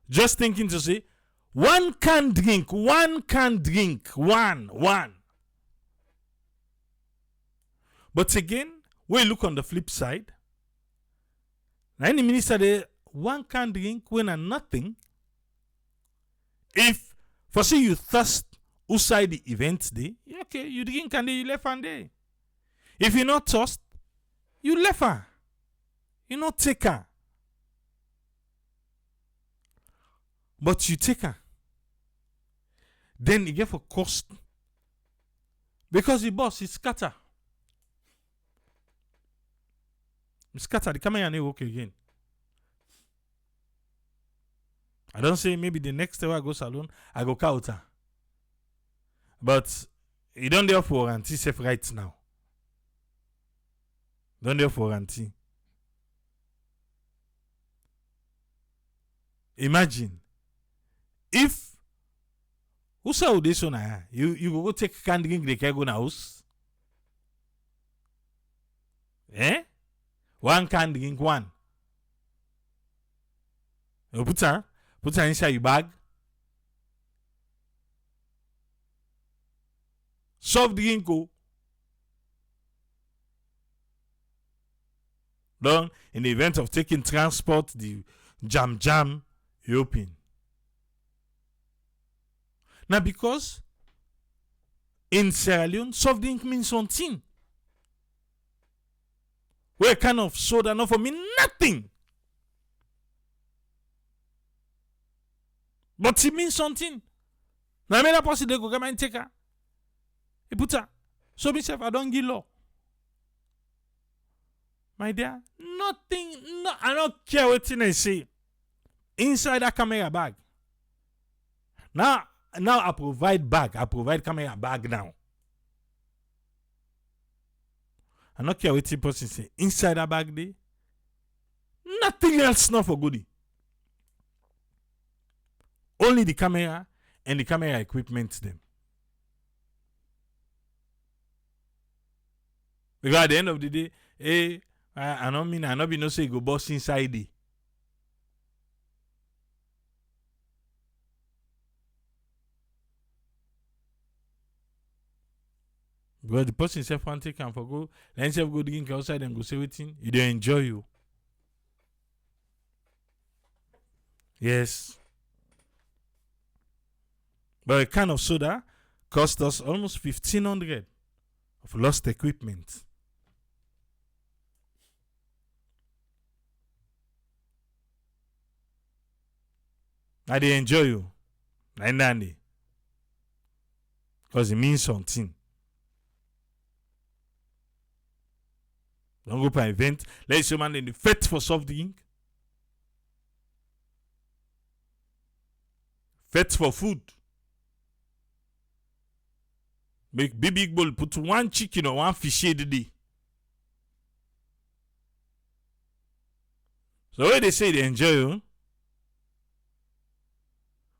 Just thinking to say, one can drink, one. But again, when you look on the flip side, now any minister there, one can drink when and nothing. If for say you thirst outside the event day, okay, you drink and then you left and day. If you not thirst, you left her. You not take her. But you take her. Then you get for cost. Because the boss is scatter. Scatter, the camera and work again. I don't say maybe the next time I go salon, I go counter. But you don't therefore warranty safe right now. Don't therefore warranty. Imagine if who saw this one? You go take can drink the can go na house. One can drink one. You put her inside your bag. Soft drink go. Then in the event of taking transport, the jam you open. Now because in Sierra Leone, soft drink means something. Where kind of soda not for me nothing. But it means something. Now I made a person they go come and take her. He put her. So myself I don't give law. My dear, nothing, no, I don't care what I say. Inside that camera bag. Now I provide bag. I provide camera bag now. I don't care what the person say. Inside that bag there, nothing else not for goodie. Only the camera and the camera equipment them. Because at the end of the day, I don't be no say go boss inside it. Because the person self want take and for go, then self go drink outside and go say waiting, you don't enjoy you. Yes. But a can of soda cost us almost 1,500 of lost equipment. Now they enjoy you. Nandy. Because it means something. Don't go for an event. Let's say man in the fete for soft drink. Fete for food. Make big bowl, put one chicken or one fish a day. So when they say they enjoy you,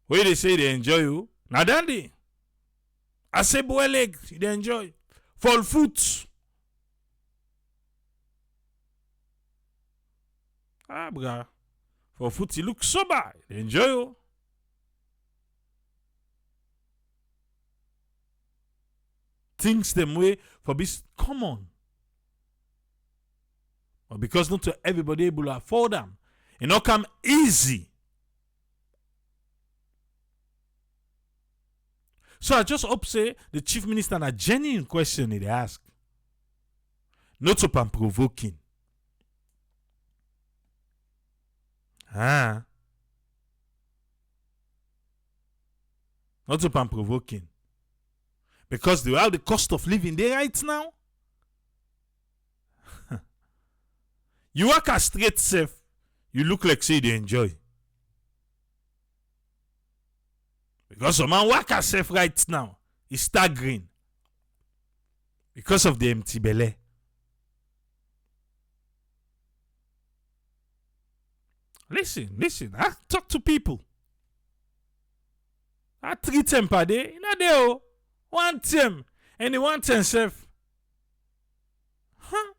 when they say they enjoy you, now dandy. I say boiled egg, they enjoy. Fall foot. Ah, bruh. For foot, it looks so bad. They enjoy you. Things them way for this common. But because not to everybody able to afford them, it not come easy. So I just hope say the chief minister a genuine question they ask. Not so provoking. Not so provoking. Because they have the cost of living there right now. You work a straight safe. you look like say you enjoy. Because some man work herself right now is staggering because of the empty belly. Listen. I talk to people. I treat them per day. You know they want them. And they want themselves. Huh?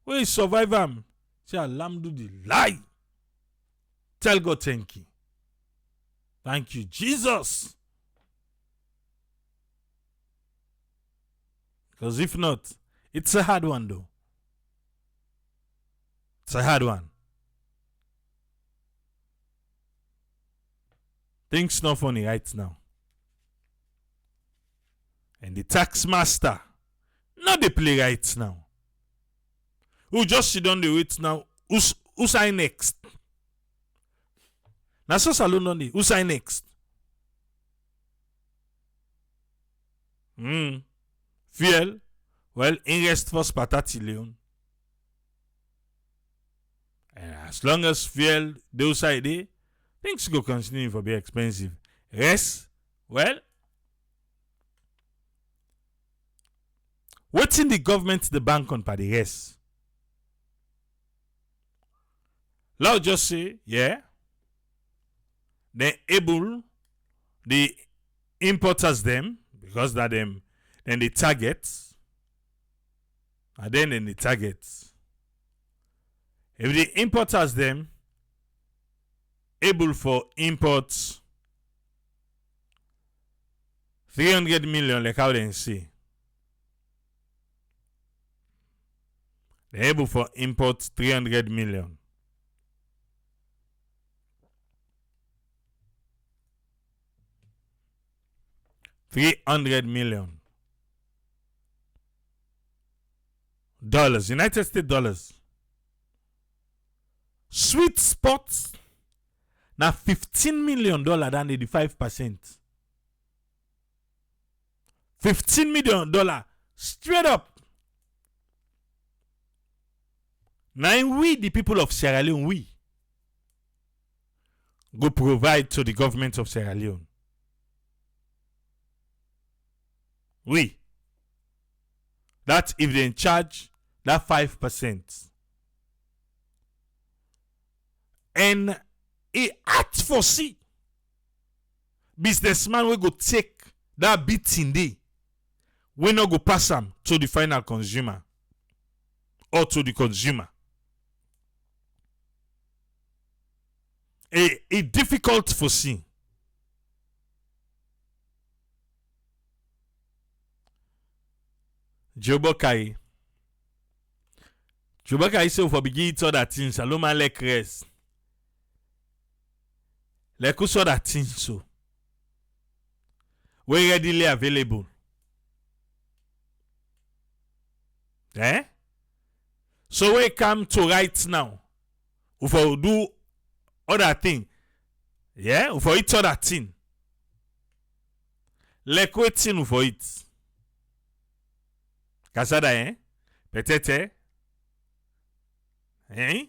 Where you survive them? Say alhamdulillah. Tell God thank you. Thank you, Jesus. Because if not, it's a hard one though. It's a hard one. Things not funny right now. And the tax master, not the play right now. Who just sit on the wait now? Who sign next? Now so salon on the who sign next? Fuel. Well, in rest first patati Leone. And as long as fuel they side there, things go continue for be expensive. Rest, well, what's in the government the bank on for the rest? Now just say, yeah, they able the importers them because that them then the targets and then the targets. If the importers them able for imports 300 million like how they say. They're able for import 300 million. $300 million. United States dollars. Sweet spots now $15 million than 85%. $15 million straight up. Now we, the people of Sierra Leone, we go provide to the government of Sierra Leone. We. That if they in charge that 5%. And a at for see businessman will go take that beating day. We not go pass them to the final consumer or to the consumer. A difficult for see. Jobokai say for begin to other things. Saloma like rest. Like who saw that thing so? We readily available. Eh? So we come to right now. If we do other thing. Yeah? If we eat other thing. Like waiting for it. Kasada, eh? Petete. Eh?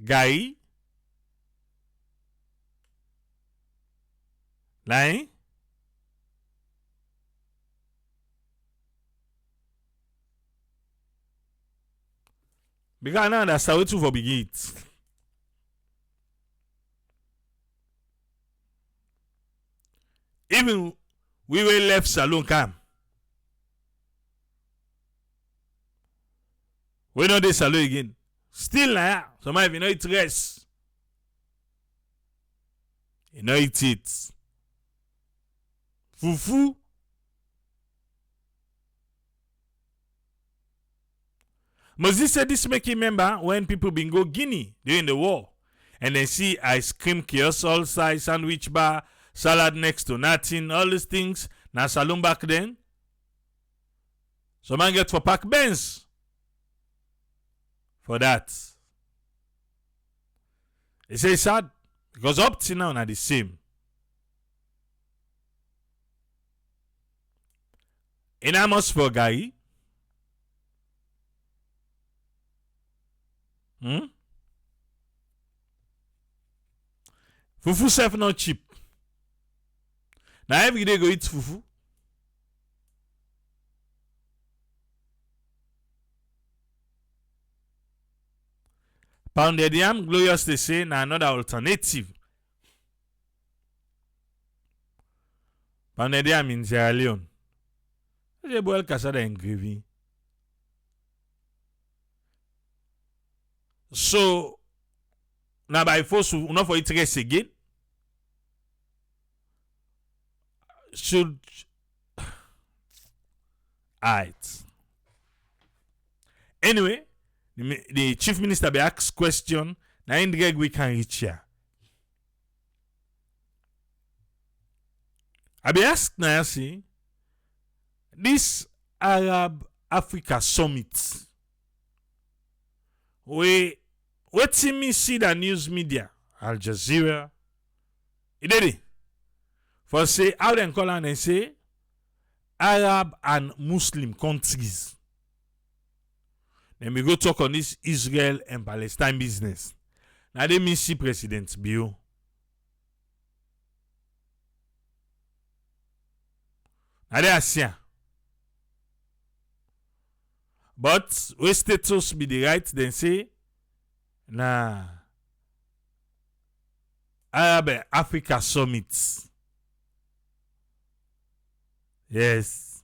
Gai. Lai. Because now that's how to for begin it. Even we will left salon camp. We know this salon again. Still now, somebody you know it rest. You know it. Fufu. Moses said this make him remember when people been go Guinea during the war. And then see ice cream kiosk, all size, sandwich bar, salad next to nothing, all these things. Now salon back then. So man get for pack Benz. For that. He say sad. Because up till now are the same. In Amos for guy. Fufu self not cheap. Now every day go eat fufu. Pounded yam, glorious they say, now another alternative. Pounded yam in Sierra Leone. They boil cassava and gravy. So, now by force, not for it rest again. Should. Alright. Anyway, the chief minister be asked question. Now in the we can reach here. I be asked now, see, this Arab Africa summit, what see me see the news media, Al Jazeera, it did it. For say, how they call and say, Arab and Muslim countries. Then we go talk on this Israel and Palestine business. Now they mean see President Bio. Now they are saying. But where status be the right, then say, nah, Arab and Africa summit. Yes.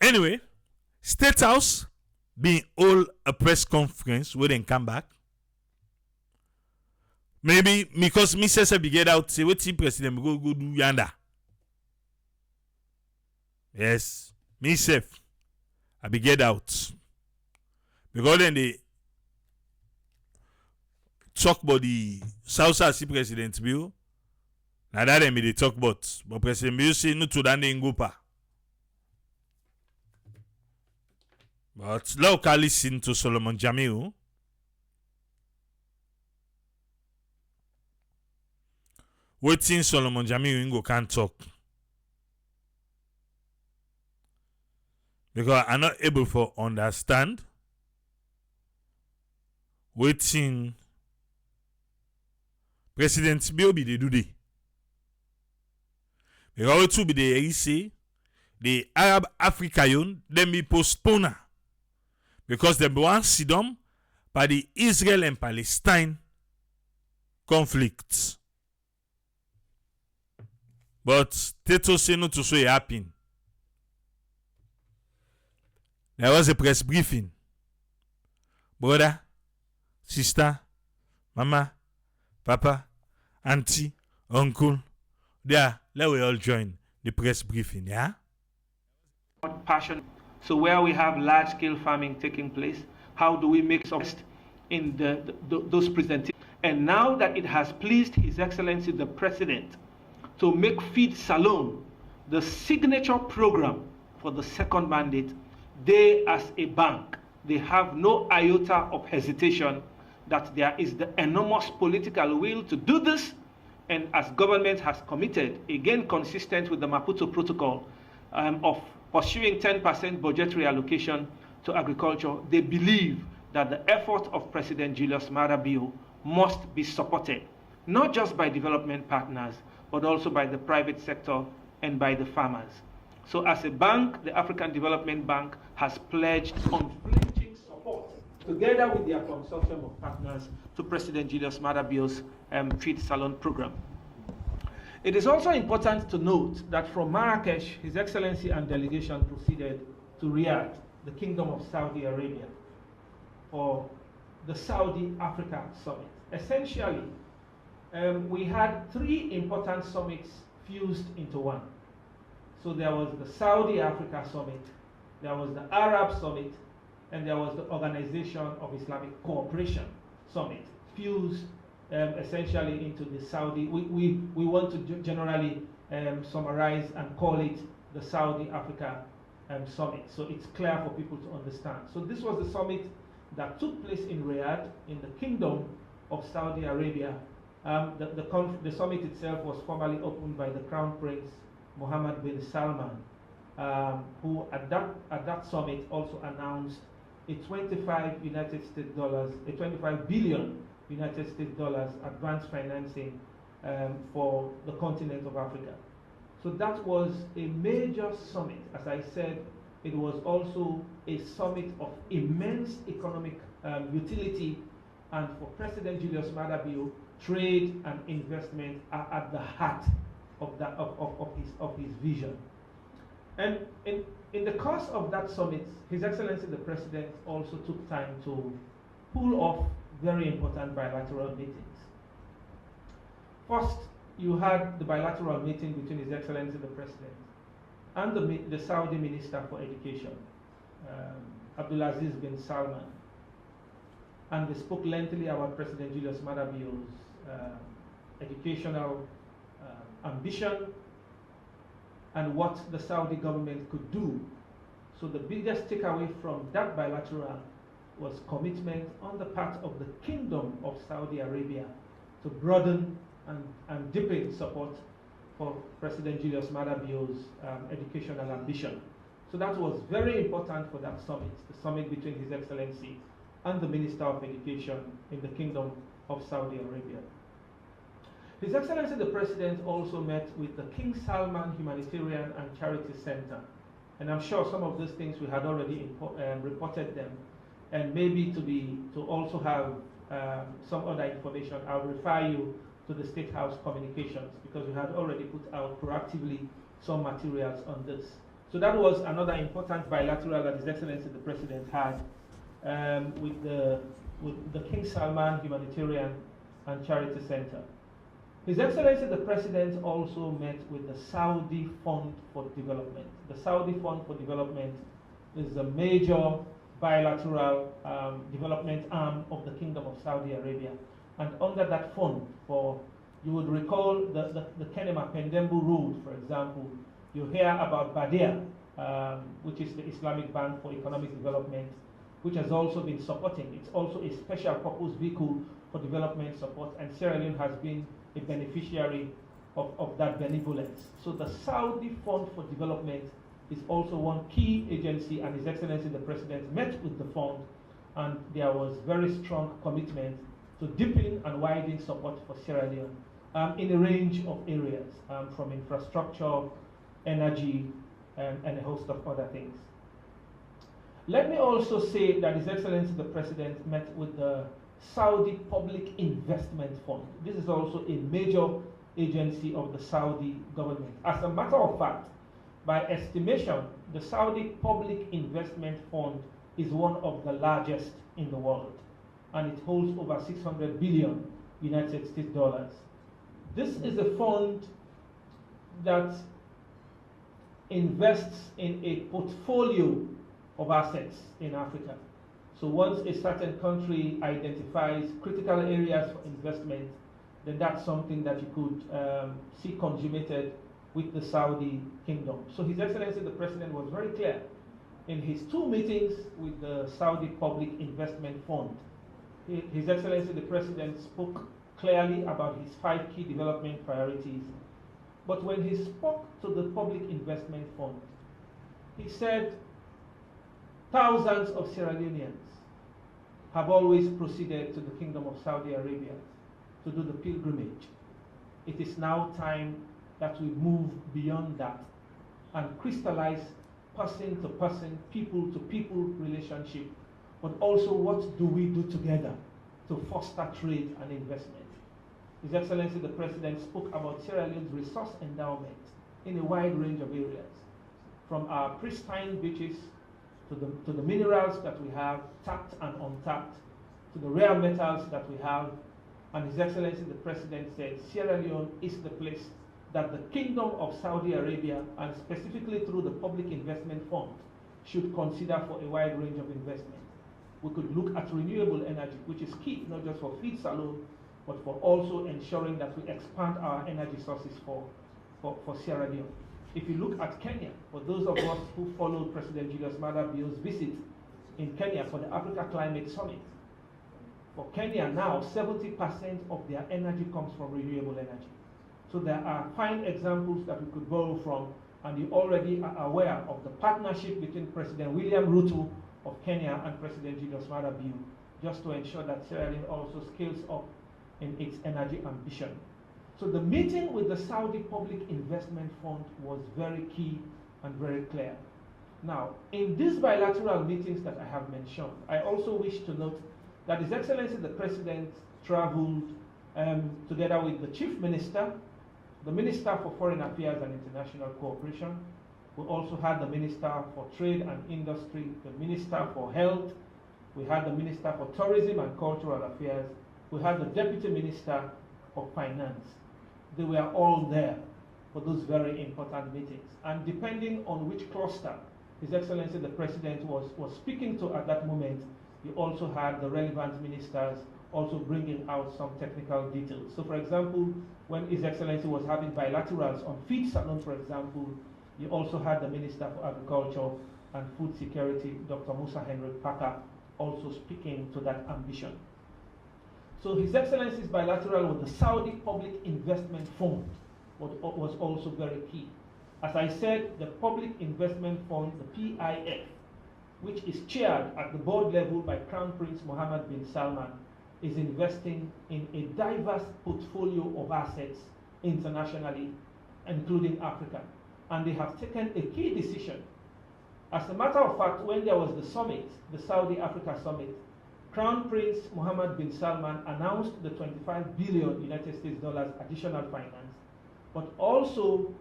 Anyway, State House being all a press conference where they come back. Maybe because me say be get out say what president go do yanda. Yes, me self I be get out. Because then they talk about the South Sea President Bill. Now that them they talk about. But President Bill say no to that in Gopa. But local listen to Solomon Jamiu. Waiting Solomon Jamiu Ingo can't talk. Because I'm not able to understand. Waiting President Bill be the do they. Because what to be the he say the Arab Africa yon them be postponer. Because they want see them by the Israel and Palestine conflict. But Teto say no to so it happen. There was a press briefing. Brother, sister, mama, papa, auntie, uncle. There, let we all join the press briefing, yeah? Passion. So where we have large-scale farming taking place, how do we make some in those presentations? And now that it has pleased His Excellency the President to make Feed Salone the signature program for the second mandate, they as a bank, they have no iota of hesitation that there is the enormous political will to do this, and as government has committed, again consistent with the Maputo Protocol of pursuing 10% budgetary allocation to agriculture, they believe that the effort of President Julius Maada Bio must be supported, not just by development partners, but also by the private sector and by the farmers. So as a bank, the African Development Bank has pledged unflinching support, together with their consortium of partners, to President Julius Maada Bio's Feed Salone program. It is also important to note that from Marrakesh, His Excellency and delegation proceeded to Riyadh, the Kingdom of Saudi Arabia, for the Saudi Africa Summit. Essentially, we had three important summits fused into one. So there was the Saudi Africa Summit, there was the Arab Summit, and there was the Organization of Islamic Cooperation Summit, fused essentially into the Saudi. We want to generally summarize and call it the Saudi Africa Summit, so it's clear for people to understand. So this was the summit that took place in Riyadh, in the Kingdom of Saudi Arabia. The summit itself was formally opened by the Crown Prince Mohammed bin Salman, who at that summit also announced a $25 billion United States dollars advance financing for the continent of Africa. So that was a major summit. As I said, it was also a summit of immense economic utility, and for President Julius Maada Bio, trade and investment are at the heart of that of his vision. And in the course of that summit, His Excellency the President also took time to pull off very important bilateral meetings. First, you had the bilateral meeting between His Excellency the President and the Saudi Minister for Education, Abdulaziz bin Salman. And they spoke lengthily about President Julius Maada Bio's educational ambition and what the Saudi government could do. So the biggest takeaway from that bilateral was commitment on the part of the Kingdom of Saudi Arabia to broaden and deepen support for President Julius Maada Bio's educational ambition. So that was very important for that summit, the summit between His Excellency and the Minister of Education in the Kingdom of Saudi Arabia. His Excellency the President also met with the King Salman Humanitarian and Charity Center. And I'm sure some of these things we had already reported them. And maybe to also have some other information, I'll refer you to the State House communications, because we had already put out proactively some materials on this. So that was another important bilateral that His Excellency the President had with the King Salman Humanitarian and Charity Center. His Excellency the President also met with the Saudi Fund for Development. The Saudi Fund for Development is a major bilateral development arm of the Kingdom of Saudi Arabia. And under that fund, you would recall the Kenema Pendembu Road, for example, you hear about Badia, which is the Islamic Bank for Economic Development, which has also been supporting. It's also a special purpose vehicle for development support, and Sierra Leone has been a beneficiary of that benevolence. So the Saudi Fund for Development is also one key agency, and His Excellency the President met with the fund, and there was very strong commitment to deepen and widen support for Sierra Leone in a range of areas, from infrastructure, energy, and a host of other things. Let me also say that His Excellency the President met with the Saudi Public Investment Fund. This is also a major agency of the Saudi government. As a matter of fact, by estimation, the Saudi Public Investment Fund is one of the largest in the world, and it holds over 600 billion United States dollars. This is a fund that invests in a portfolio of assets in Africa. So once a certain country identifies critical areas for investment, then that's something that you could see consummated with the Saudi kingdom. So His Excellency the President was very clear in his 2 meetings with the Saudi Public Investment Fund. His Excellency the President spoke clearly about his 5 key development priorities. But when he spoke to the Public Investment Fund, he said thousands of Sierra Leoneans have always proceeded to the Kingdom of Saudi Arabia to do the pilgrimage. It is now time that we move beyond that and crystallize person to person, people to people relationship, but also what do we do together to foster trade and investment. His Excellency the President spoke about Sierra Leone's resource endowment in a wide range of areas, from our pristine beaches to the minerals that we have, tapped and untapped, to the rare metals that we have. And His Excellency the President said Sierra Leone is the place that the Kingdom of Saudi Arabia, and specifically through the Public Investment Fund, should consider for a wide range of investment. We could look at renewable energy, which is key, not just for feeds alone, but for also ensuring that we expand our energy sources for Sierra Leone. If you look at Kenya, for those of us who followed President Julius Maada Bio's visit in Kenya for the Africa Climate Summit, for Kenya now, 70% of their energy comes from renewable energy. So there are fine examples that we could borrow from, and you already are aware of the partnership between President William Ruto of Kenya and President Julius Maada Bio just to ensure that Sierra Leone also scales up in its energy ambition. So the meeting with the Saudi Public Investment Fund was very key and very clear. Now, in these bilateral meetings that I have mentioned, I also wish to note that His Excellency the President traveled together with the Chief Minister, the Minister for Foreign Affairs and International Cooperation. We also had the Minister for Trade and Industry, the Minister for Health, we had the Minister for Tourism and Cultural Affairs, we had the Deputy Minister of Finance. They were all there for those very important meetings. And depending on which cluster His Excellency the President was speaking to at that moment, you also had the relevant ministers also bringing out some technical details. So for example, when His Excellency was having bilaterals on feed salon, for example, you also had the Minister for Agriculture and Food Security, Dr. Musa Henrik Packer, also speaking to that ambition. So His Excellency's bilateral with the Saudi Public Investment Fund was also very key. As I said, the Public Investment Fund, the PIF, which is chaired at the board level by Crown Prince Mohammed bin Salman, is investing in a diverse portfolio of assets internationally, including Africa. And they have taken a key decision. As a matter of fact, when there was the summit, the Saudi Africa Summit, Crown Prince Mohammed bin Salman announced the 25 billion United States dollars additional finance, but also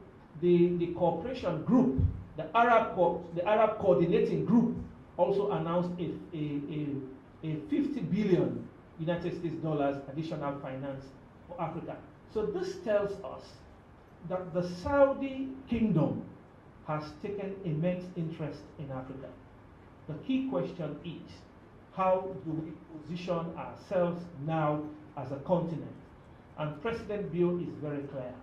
the cooperation group, the Arab coordinating group, also announced a 50 billion United States dollars additional finance for Africa. So this tells us that the Saudi kingdom has taken immense interest in Africa. The key question is, how do we position ourselves now as a continent? And President Bio is very clear.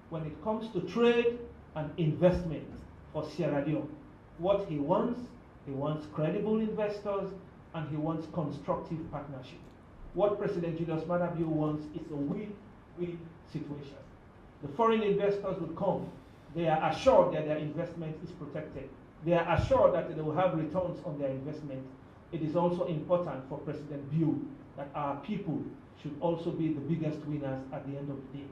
When it comes to trade and investment for Sierra Leone, what he wants credible investors and he wants constructive partnership. What President Julius Maada Bio wants is a win-win situation. The foreign investors will come. They are assured that their investment is protected. They are assured that they will have returns on their investment. It is also important for President Bio that our people should also be the biggest winners at the end of the day.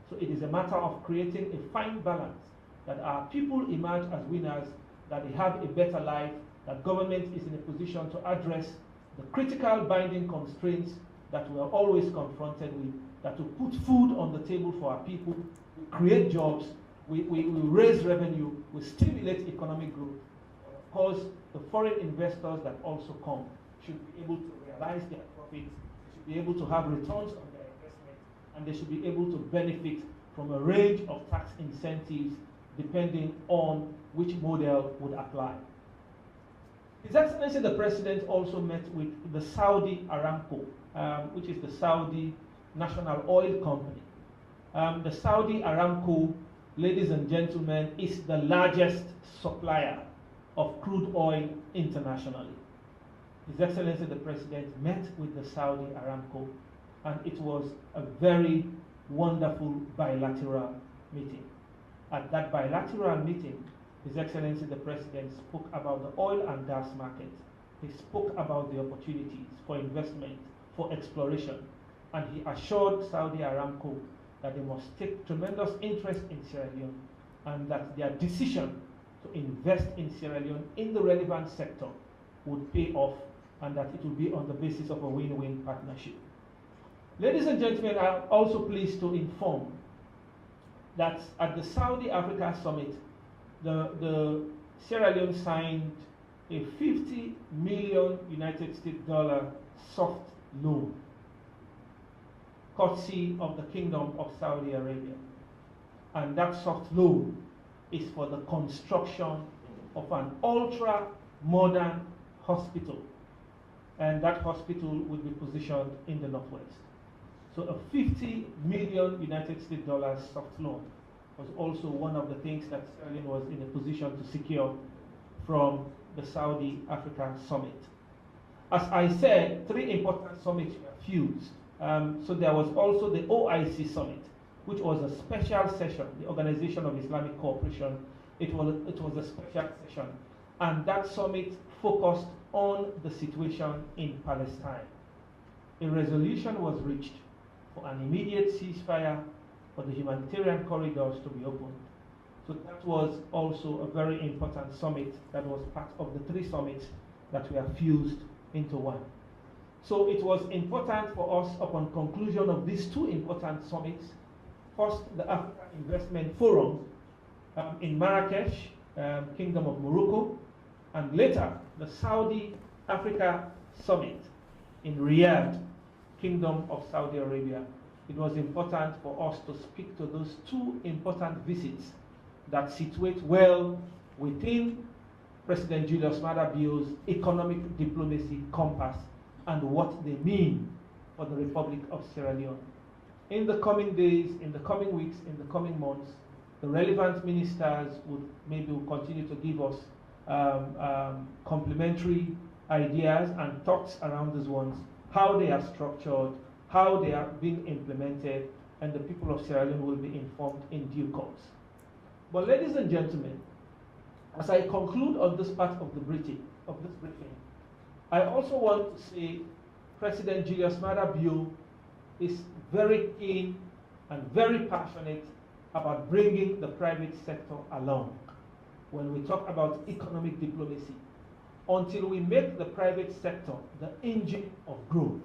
So it is a matter of creating a fine balance, that our people emerge as winners, that they have a better life, that government is in a position to address the critical binding constraints that we are always confronted with, that to put food on the table for our people, we create jobs, we raise revenue, we stimulate economic growth. Of course, the foreign investors that also come should be able to realize their profits, they should be able to have returns on their investment, and they should be able to benefit from a range of tax incentives depending on which model would apply. His Excellency the President also met with the Saudi Aramco, which is the Saudi National Oil Company. The Saudi Aramco, ladies and gentlemen, is the largest supplier of crude oil internationally. His Excellency the President met with the Saudi Aramco, and it was a very wonderful bilateral meeting. At that bilateral meeting, His Excellency the President spoke about the oil and gas market. He spoke about the opportunities for investment, for exploration, and he assured Saudi Aramco that they must take tremendous interest in Sierra Leone and that their decision to invest in Sierra Leone in the relevant sector would pay off and that it will be on the basis of a win-win partnership. Ladies and gentlemen, I am also pleased to inform that at the Saudi Africa Summit, the Sierra Leone signed a 50 million United States dollar soft loan, courtesy of the Kingdom of Saudi Arabia. And that soft loan is for the construction of an ultra-modern hospital. And that hospital will be positioned in the Northwest. So a 50 million United States dollars soft loan was also one of the things that Sierra Leone was in a position to secure from the Saudi Africa Summit. As I said, three important summits were fused. So there was also the OIC Summit, which was a special session, the Organization of Islamic Cooperation. It was a special session. And that summit focused on the situation in Palestine. a resolution was reached for an immediate ceasefire, for the humanitarian corridors to be opened. So that was also a very important summit that was part of the 3 summits that were fused into one. So it was important for us, upon conclusion of these 2 important summits, first the Africa Investment Forum in Marrakesh, Kingdom of Morocco, and later the Saudi Africa Summit in Riyadh, Kingdom of Saudi Arabia. It was important for us to speak to those 2 important visits that situate well within President Julius Maada Bio's economic diplomacy compass and what they mean for the Republic of Sierra Leone. In the coming days, in the coming weeks, in the coming months, the relevant ministers will continue to give us complementary ideas and thoughts around these ones, how they are structured, how they are being implemented, and the people of Sierra Leone will be informed in due course. But ladies and gentlemen, as I conclude on this part of the briefing, I also want to say President Julius Maada Bio is very keen and very passionate about bringing the private sector along when we talk about economic diplomacy. Until we make the private sector the engine of growth,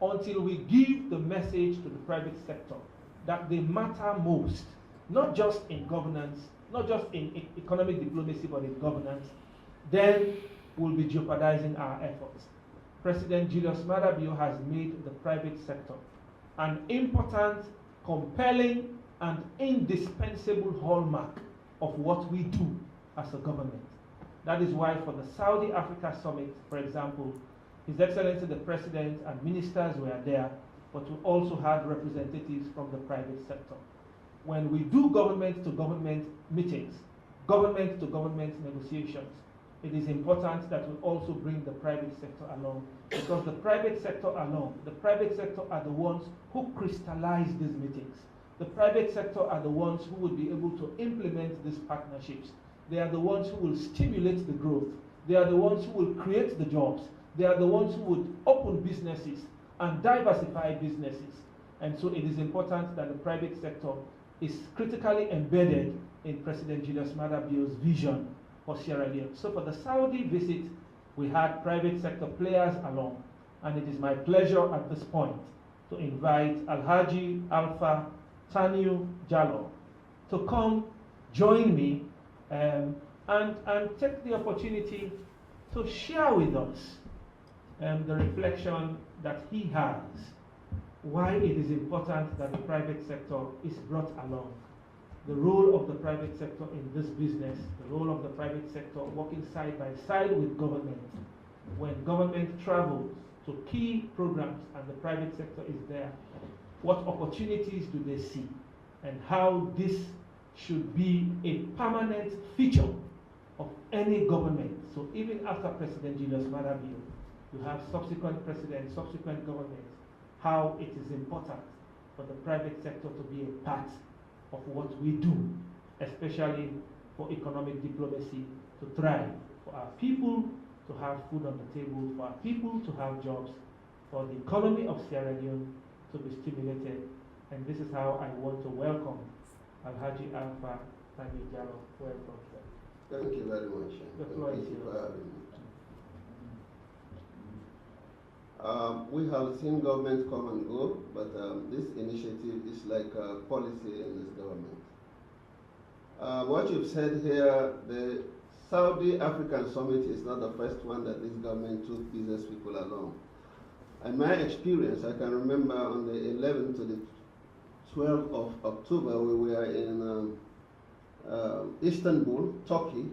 until we give the message to the private sector that they matter most, not just in governance, not just in economic diplomacy, but in governance, then we'll be jeopardizing our efforts. President Julius Maada Bio has made the private sector an important, compelling, and indispensable hallmark of what we do as a government. That is why for the Saudi Africa Summit, for example, His Excellency the President and ministers were there, but we also had representatives from the private sector. When we do government-to-government meetings, government-to-government negotiations, it is important that we also bring the private sector along, because the private sector are the ones who crystallize these meetings. The private sector are the ones who will be able to implement these partnerships. They are the ones who will stimulate the growth. They are the ones who will create the jobs. They are the ones who would open businesses and diversify businesses. And so it is important that the private sector is critically embedded in President Julius Maada Bio's vision for Sierra Leone. So for the Saudi visit, we had private sector players along. And it is my pleasure at this point to invite Alhaji Alpha Taniu Jallo to come join me and take the opportunity to share with us the reflection that he has, why it is important that the private sector is brought along, the role of the private sector in this business, the role of the private sector working side by side with government. When government travels to key programs and the private sector is there, what opportunities do they see, and how this should be a permanent feature of any government. So even after President Julius Maada Bio, you have subsequent presidents, subsequent governments, how it is important for the private sector to be a part of what we do, especially for economic diplomacy to thrive, for our people to have food on the table, for our people to have jobs, for the economy of Sierra Leone to be stimulated. And this is how I want to welcome Alhaji Alpha Tani Jallo. Welcome, sir. Thank you very much. The floor is Thank you yours. for having me. We have seen government come and go, but this initiative is like a policy in this government. What you've said here, the Saudi African Summit is not the first one that this government took business people along. In my experience, I can remember on the 11th to the 12th of October, we were in Istanbul, Turkey,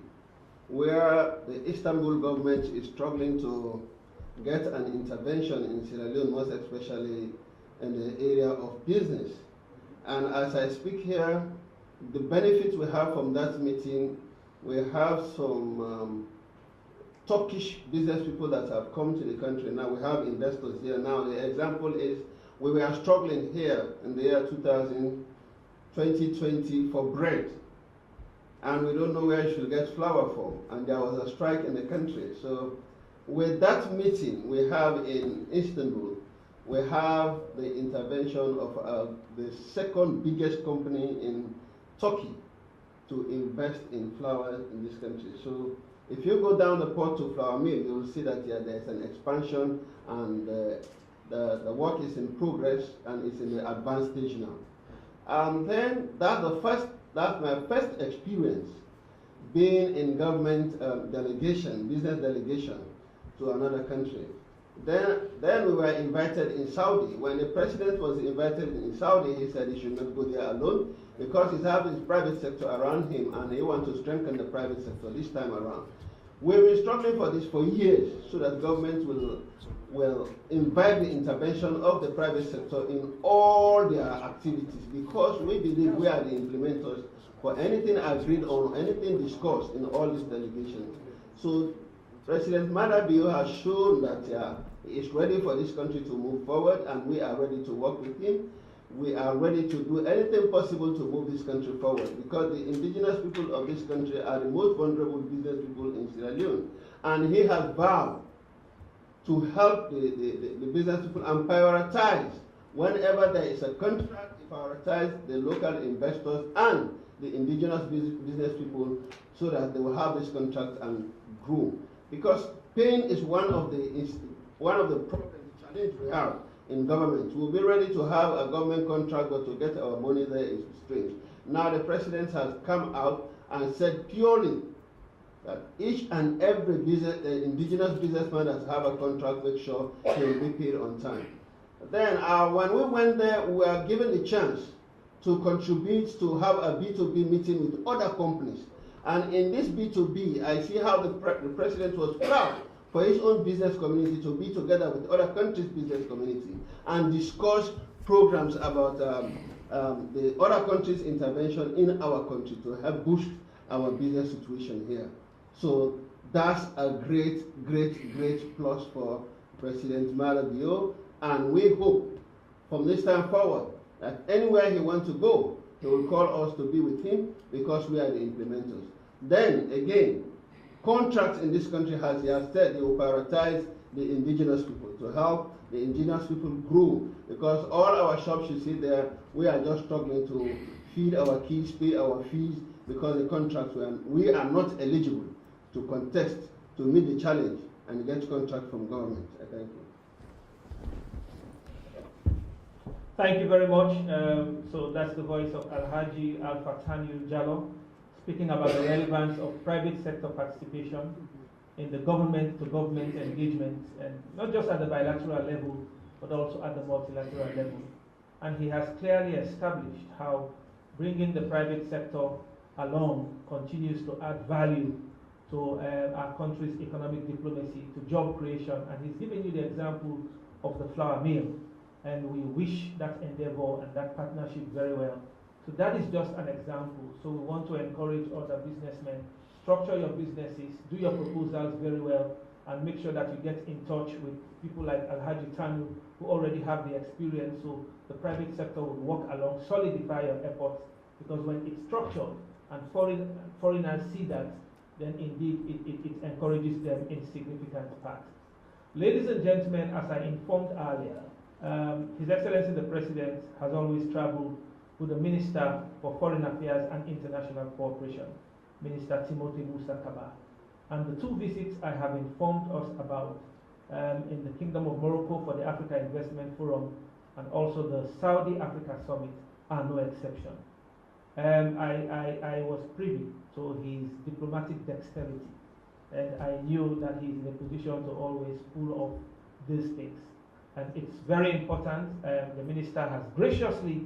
where the Istanbul government is struggling to get an intervention in Sierra Leone, most especially in the area of business. And as I speak here, the benefits we have from that meeting, we have some Turkish business people that have come to the country. Now we have investors here. Now the example is we were struggling here in the year 2020 for bread. And we don't know where you should get flour from. And there was a strike in the country. So with that meeting we have in Istanbul, we have the intervention of the second biggest company in Turkey to invest in flour in this country. So if you go down the port to flour mill, you will see that there's an expansion, and the work is in progress and it's in the advanced stage now. And then that's my first experience being in government delegation, business delegation to another country. Then we were invited in Saudi. When the president was invited in Saudi, he said he should not go there alone because he's having his private sector around him and he wants to strengthen the private sector this time around. We've been struggling for this for years so that government will invite the intervention of the private sector in all their activities, because we believe we are the implementers for anything agreed on, anything discussed in all these delegations. So President Madabio has shown that he is ready for this country to move forward, and we are ready to work with him. We are ready to do anything possible to move this country forward, because the indigenous people of this country are the most vulnerable business people in Sierra Leone. And he has vowed to help the business people and prioritize, whenever there is a contract, prioritize the local investors and the indigenous business people so that they will have this contract and grow. Because pain is one of the problems, challenges we have in government. We'll be ready to have a government contract, but to get our money there is strange. Now the president has come out and said purely that each and every indigenous businessman that have a contract, make sure he will be paid on time. Then when we went there, we were given the chance to contribute to have a B2B meeting with other companies. And in this B2B, I see how the president was proud for his own business community to be together with other countries' business community and discuss programs about the other countries' intervention in our country to help boost our business situation here. So that's a great, great, great plus for President Madabio, and we hope from this time forward that anywhere he wants to go, he will call us to be with him because we are the implementers. Then again, contracts in this country, as he has said, they will prioritize the indigenous people to help the indigenous people grow, because all our shops you see there, we are just struggling to feed our kids, pay our fees, because the contracts we are not eligible to contest to meet the challenge and get contract from government. Thank you. Thank you very much. So that's the voice of Alhaji Al-Fatani Jallo, speaking about the relevance of private sector participation in the government-to-government engagement, and not just at the bilateral level, but also at the multilateral level. And he has clearly established how bringing the private sector along continues to add value to our country's economic diplomacy, to job creation, and he's given you the example of the flour mill, and we wish that endeavor and that partnership very well. So that is just an example. So we want to encourage other businessmen, structure your businesses, do your proposals very well, and make sure that you get in touch with people like Alhaji Tanu, who already have the experience, so the private sector will work along, solidify your efforts, because when it's structured and foreigners see that, then indeed it encourages them in significant part. Ladies and gentlemen, as I informed earlier, His Excellency the President has always traveled with the Minister for Foreign Affairs and International Cooperation, Minister Timothy Musa Kaba. And the two visits I have informed us about in the Kingdom of Morocco for the Africa Investment Forum and also the Saudi Africa Summit are no exception. I was privy to his diplomatic dexterity, and I knew that he's in a position to always pull off these things. And it's very important. The Minister has graciously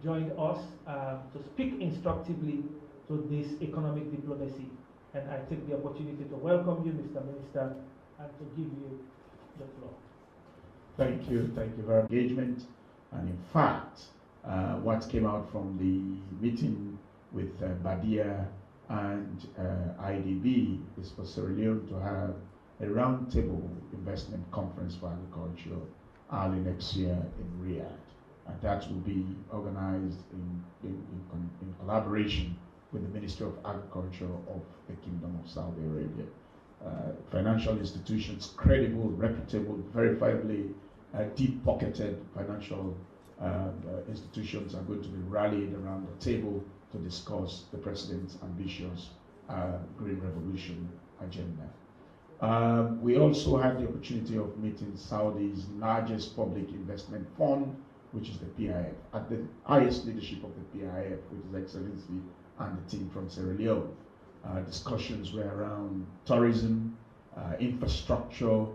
joined us to speak instructively to this economic diplomacy. And I take the opportunity to welcome you, Mr. Minister, and to give you the floor. Thank you very much. Engagement, and in fact, what came out from the meeting with Badia and IDB is for Sierra Leone to have a roundtable investment conference for agriculture early next year in Riyadh, and that will be organized in collaboration with the Ministry of Agriculture of the Kingdom of Saudi Arabia. Financial institutions, credible, reputable, verifiably deep-pocketed financial institutions are going to be rallied around the table to discuss the president's ambitious Green Revolution agenda. We also had the opportunity of meeting Saudi's largest public investment fund, which is the PIF, at the highest leadership of the PIF, with His Excellency and the team from Sierra Leone. Discussions were around tourism, infrastructure,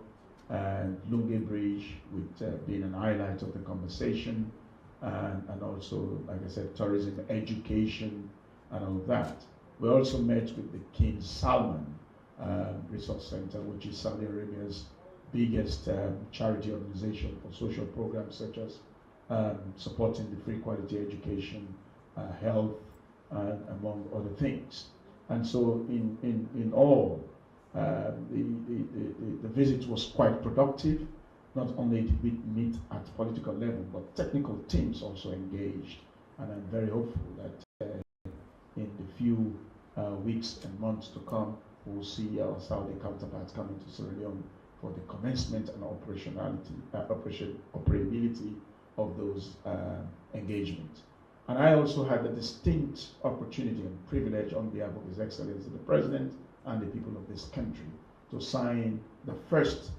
Lunge Bridge, with being an highlight of the conversation, and also, like I said, tourism, education, and all of that. We also met with the King Salman Resource Center, which is Saudi Arabia's biggest charity organization for social programs such as supporting the free quality education, health, among other things. And so in all, the visit was quite productive. Not only did we meet at political level, but technical teams also engaged. And I'm very hopeful that in the few weeks and months to come, we'll see our Saudi counterparts coming to Sierra Leone for the commencement and operability of those engagements. And I also had the distinct opportunity and privilege on behalf of His Excellency the President and the people of this country to sign the first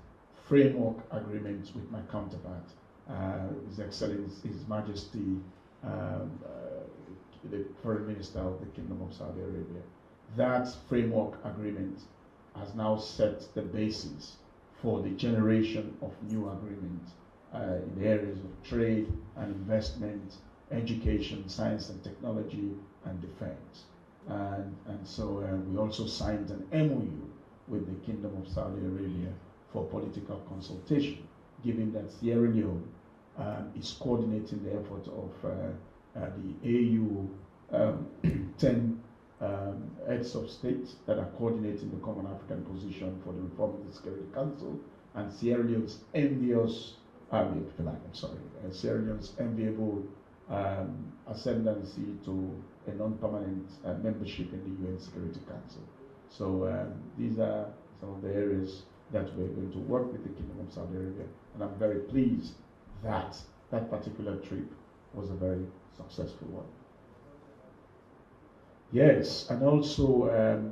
framework agreement with my counterpart, His Excellency, His Majesty, the Foreign Minister of the Kingdom of Saudi Arabia. That framework agreement has now set the basis for the generation of new agreements in the areas of trade and investment, education, science and technology, and defense. And so we also signed an MOU with the Kingdom of Saudi Arabia for political consultation, given that Sierra Leone is coordinating the effort of the AU 10 heads of state that are coordinating the Common African Position for the reform of the Security Council, and Sierra Leone's Sierra Leone's enviable ascendancy to a non-permanent membership in the UN Security Council. So these are some of the areas that we're going to work with the Kingdom of Saudi Arabia, and I'm very pleased that that particular trip was a very successful one. Yes, and also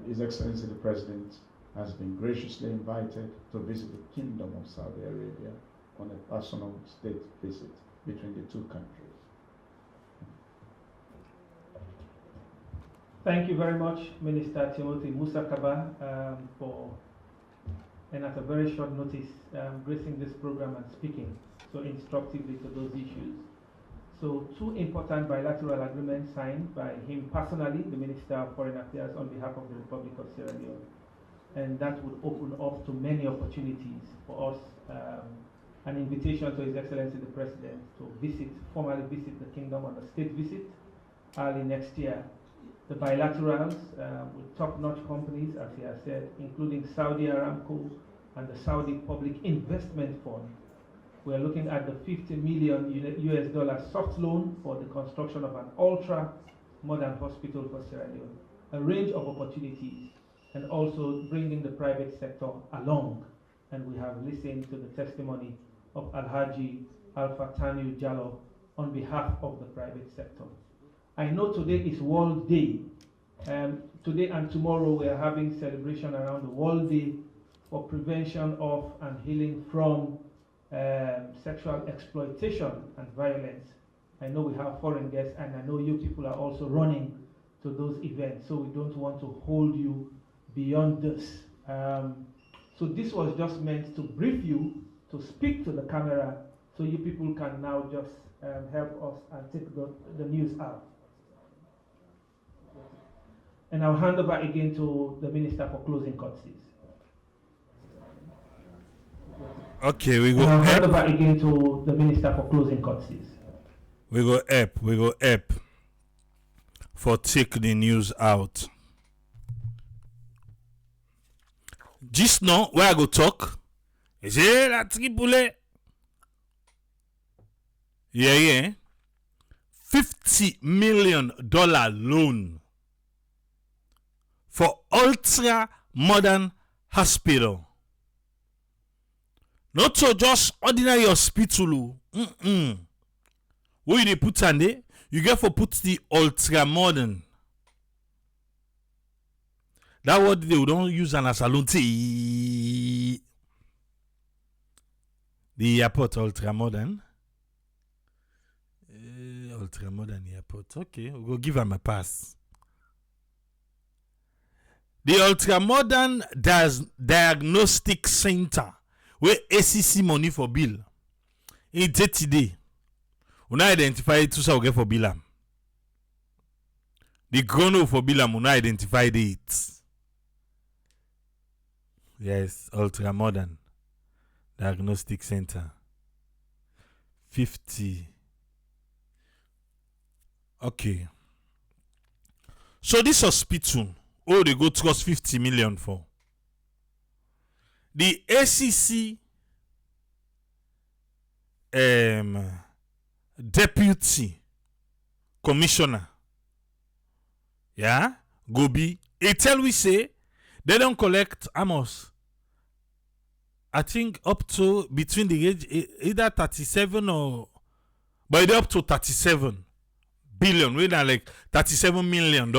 His Excellency the President has been graciously invited to visit the Kingdom of Saudi Arabia on a personal state visit between the two countries. Thank you very much, Minister Timothy Musa Kaba, and at a very short notice, gracing this program and speaking so instructively to those issues. So, two important bilateral agreements signed by him personally, the Minister of Foreign Affairs, on behalf of the Republic of Sierra Leone. And that would open up to many opportunities for us. An invitation to His Excellency the President to formally visit the Kingdom on a state visit early next year. The bilaterals with top-notch companies, as he has said, including Saudi Aramco and the Saudi Public Investment Fund. We are looking at the $50 million US soft loan for the construction of an ultra-modern hospital for Sierra Leone. A range of opportunities, and also bringing the private sector along. And we have listened to the testimony of Alhaji Alfatanu Jallo on behalf of the private sector. I know today is World Day. Today and tomorrow we are having celebration around the World Day for prevention of and healing from sexual exploitation and violence. I know we have foreign guests, and I know you people are also running to those events, so we don't want to hold you beyond this. So this was just meant to brief you, to speak to the camera, so you people can now just help us and take the news out. And I'll hand over again to the Minister for closing courtesies. Okay, we go. And I'll hand over again to the Minister for closing courtesies. We go up for take the news out. Just now, where I go talk, is it that Tripoli? Yeah. $50 million loan for ultra modern hospital. Not so just ordinary hospital. Where you dey put on there, you get for put the ultra modern. That word they don't use an as salon. The airport ultra modern. Ultra modern airport. Okay, we'll go give him a pass. The ultra modern diagnostic center where ACC money for bill. In today, we identify two so get for bill. The chrono for bill we identify it. Yes, ultra modern diagnostic center. 50. Okay. So this hospital, they go trust 50 million for. The ACC deputy commissioner, yeah, go be. It tell we say they don't collect Amos. I think up to between the age either 37 or but they up to 37 billion, we are like $37 million.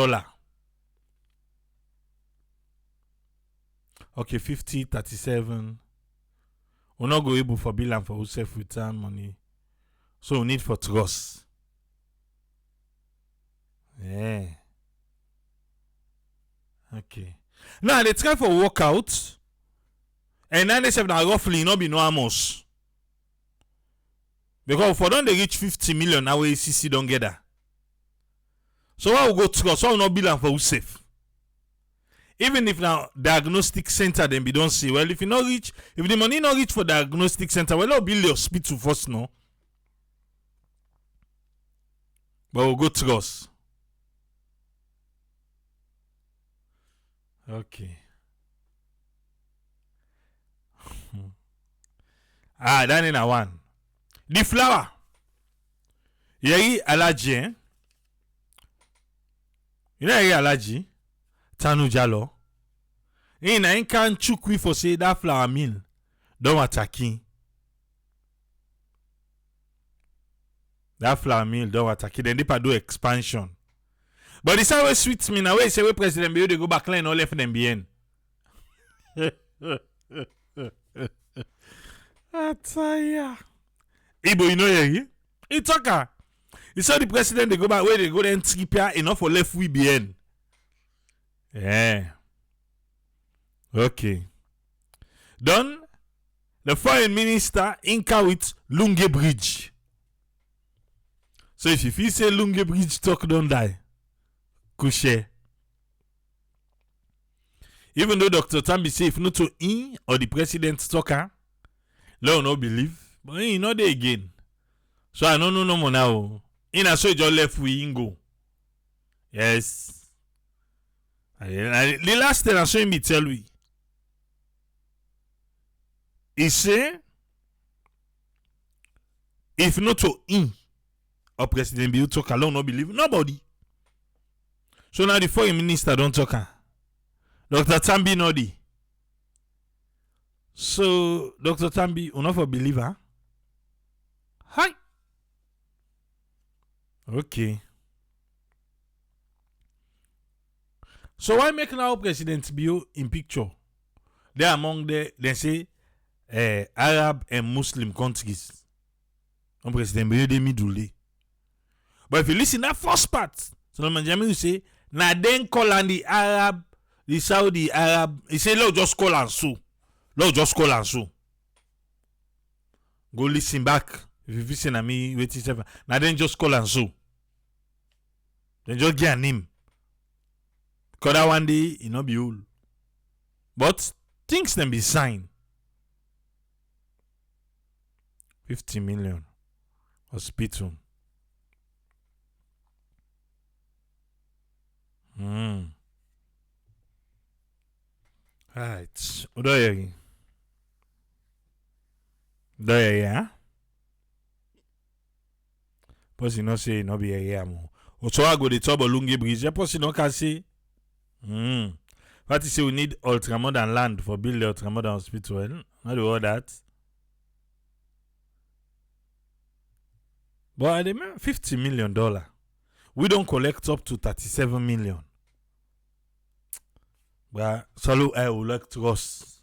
Okay, 50, 37. We're not go able for bill and for self return money. So we need for trust. Yeah. Okay. Now they try for workout. And 97 are roughly not be no amos. Because for them they reach 50 million now ACC don't get that. So I will go trust. So I will not bill and for safe. Even if now diagnostic center then be don't see. Well, if you not reach, if the money not reach for diagnostic center, well, I'll build the hospital first, no. But we'll go trust. Okay. That in a one. The flower. Yeri allergy, eh? You know yeri allergy? Tanu jalo. In a can chukwi for say that flower mill. Don't attacking. That flower mill don't attacking. Then they do expansion. But this always sweet me now. Say we president be they go back line all left them behind. Ataya. Ibo you know here? It's okay. You saw the president they go back where they go then trip here enough for left we behind. Yeah. Okay. Done. The foreign minister inca with Lunge Bridge. So if you feel say Lunge Bridge talk don't die. Kushe. Even though Dr. Tambi say if not to in or the president talker, Leone no believe, but he not there again. So I don't know no more now. In a so just left we in go. Yes. The last thing I saw him tell we. He say if not to in or President Bill talk alone no believe nobody. So now the foreign minister don't talk. Dr. Tambi Nodi. So Dr. Tambi, enough for believer. Hi. Okay. So why make now President Bill in picture? They among they say Arab and Muslim countries. On President Bill they middle. But if you listen that first part, Solomon Jami will say, na then call on the Arab, the Saudi Arab. He say, Lord just call and so. Lord just call and so. Go listen back. If you listen to me, wait a now then just call and so. Then just get a name. Because that one day, it not be all. But things can be signed. 50 million. Hospital. Right. Udoyeri. Udoyeri, yeah? Because you know say you no be here mo. So I go the top of Lunge Bridge. Because you know can say. What is say we need ultramodern land for build the ultramodern hospital. Not do all that. But I demand $50 million. We don't collect up to 37 million. But solo I will like trust.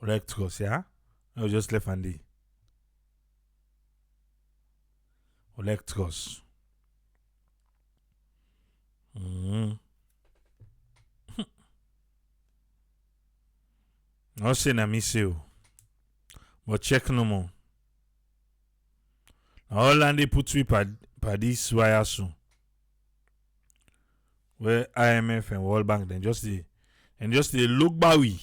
Like trust, yeah? I will just left handy. Like trust. Not saying I miss you. But check no more. All and they put we per this wire soon. Where IMF and World Bank then just the look by we.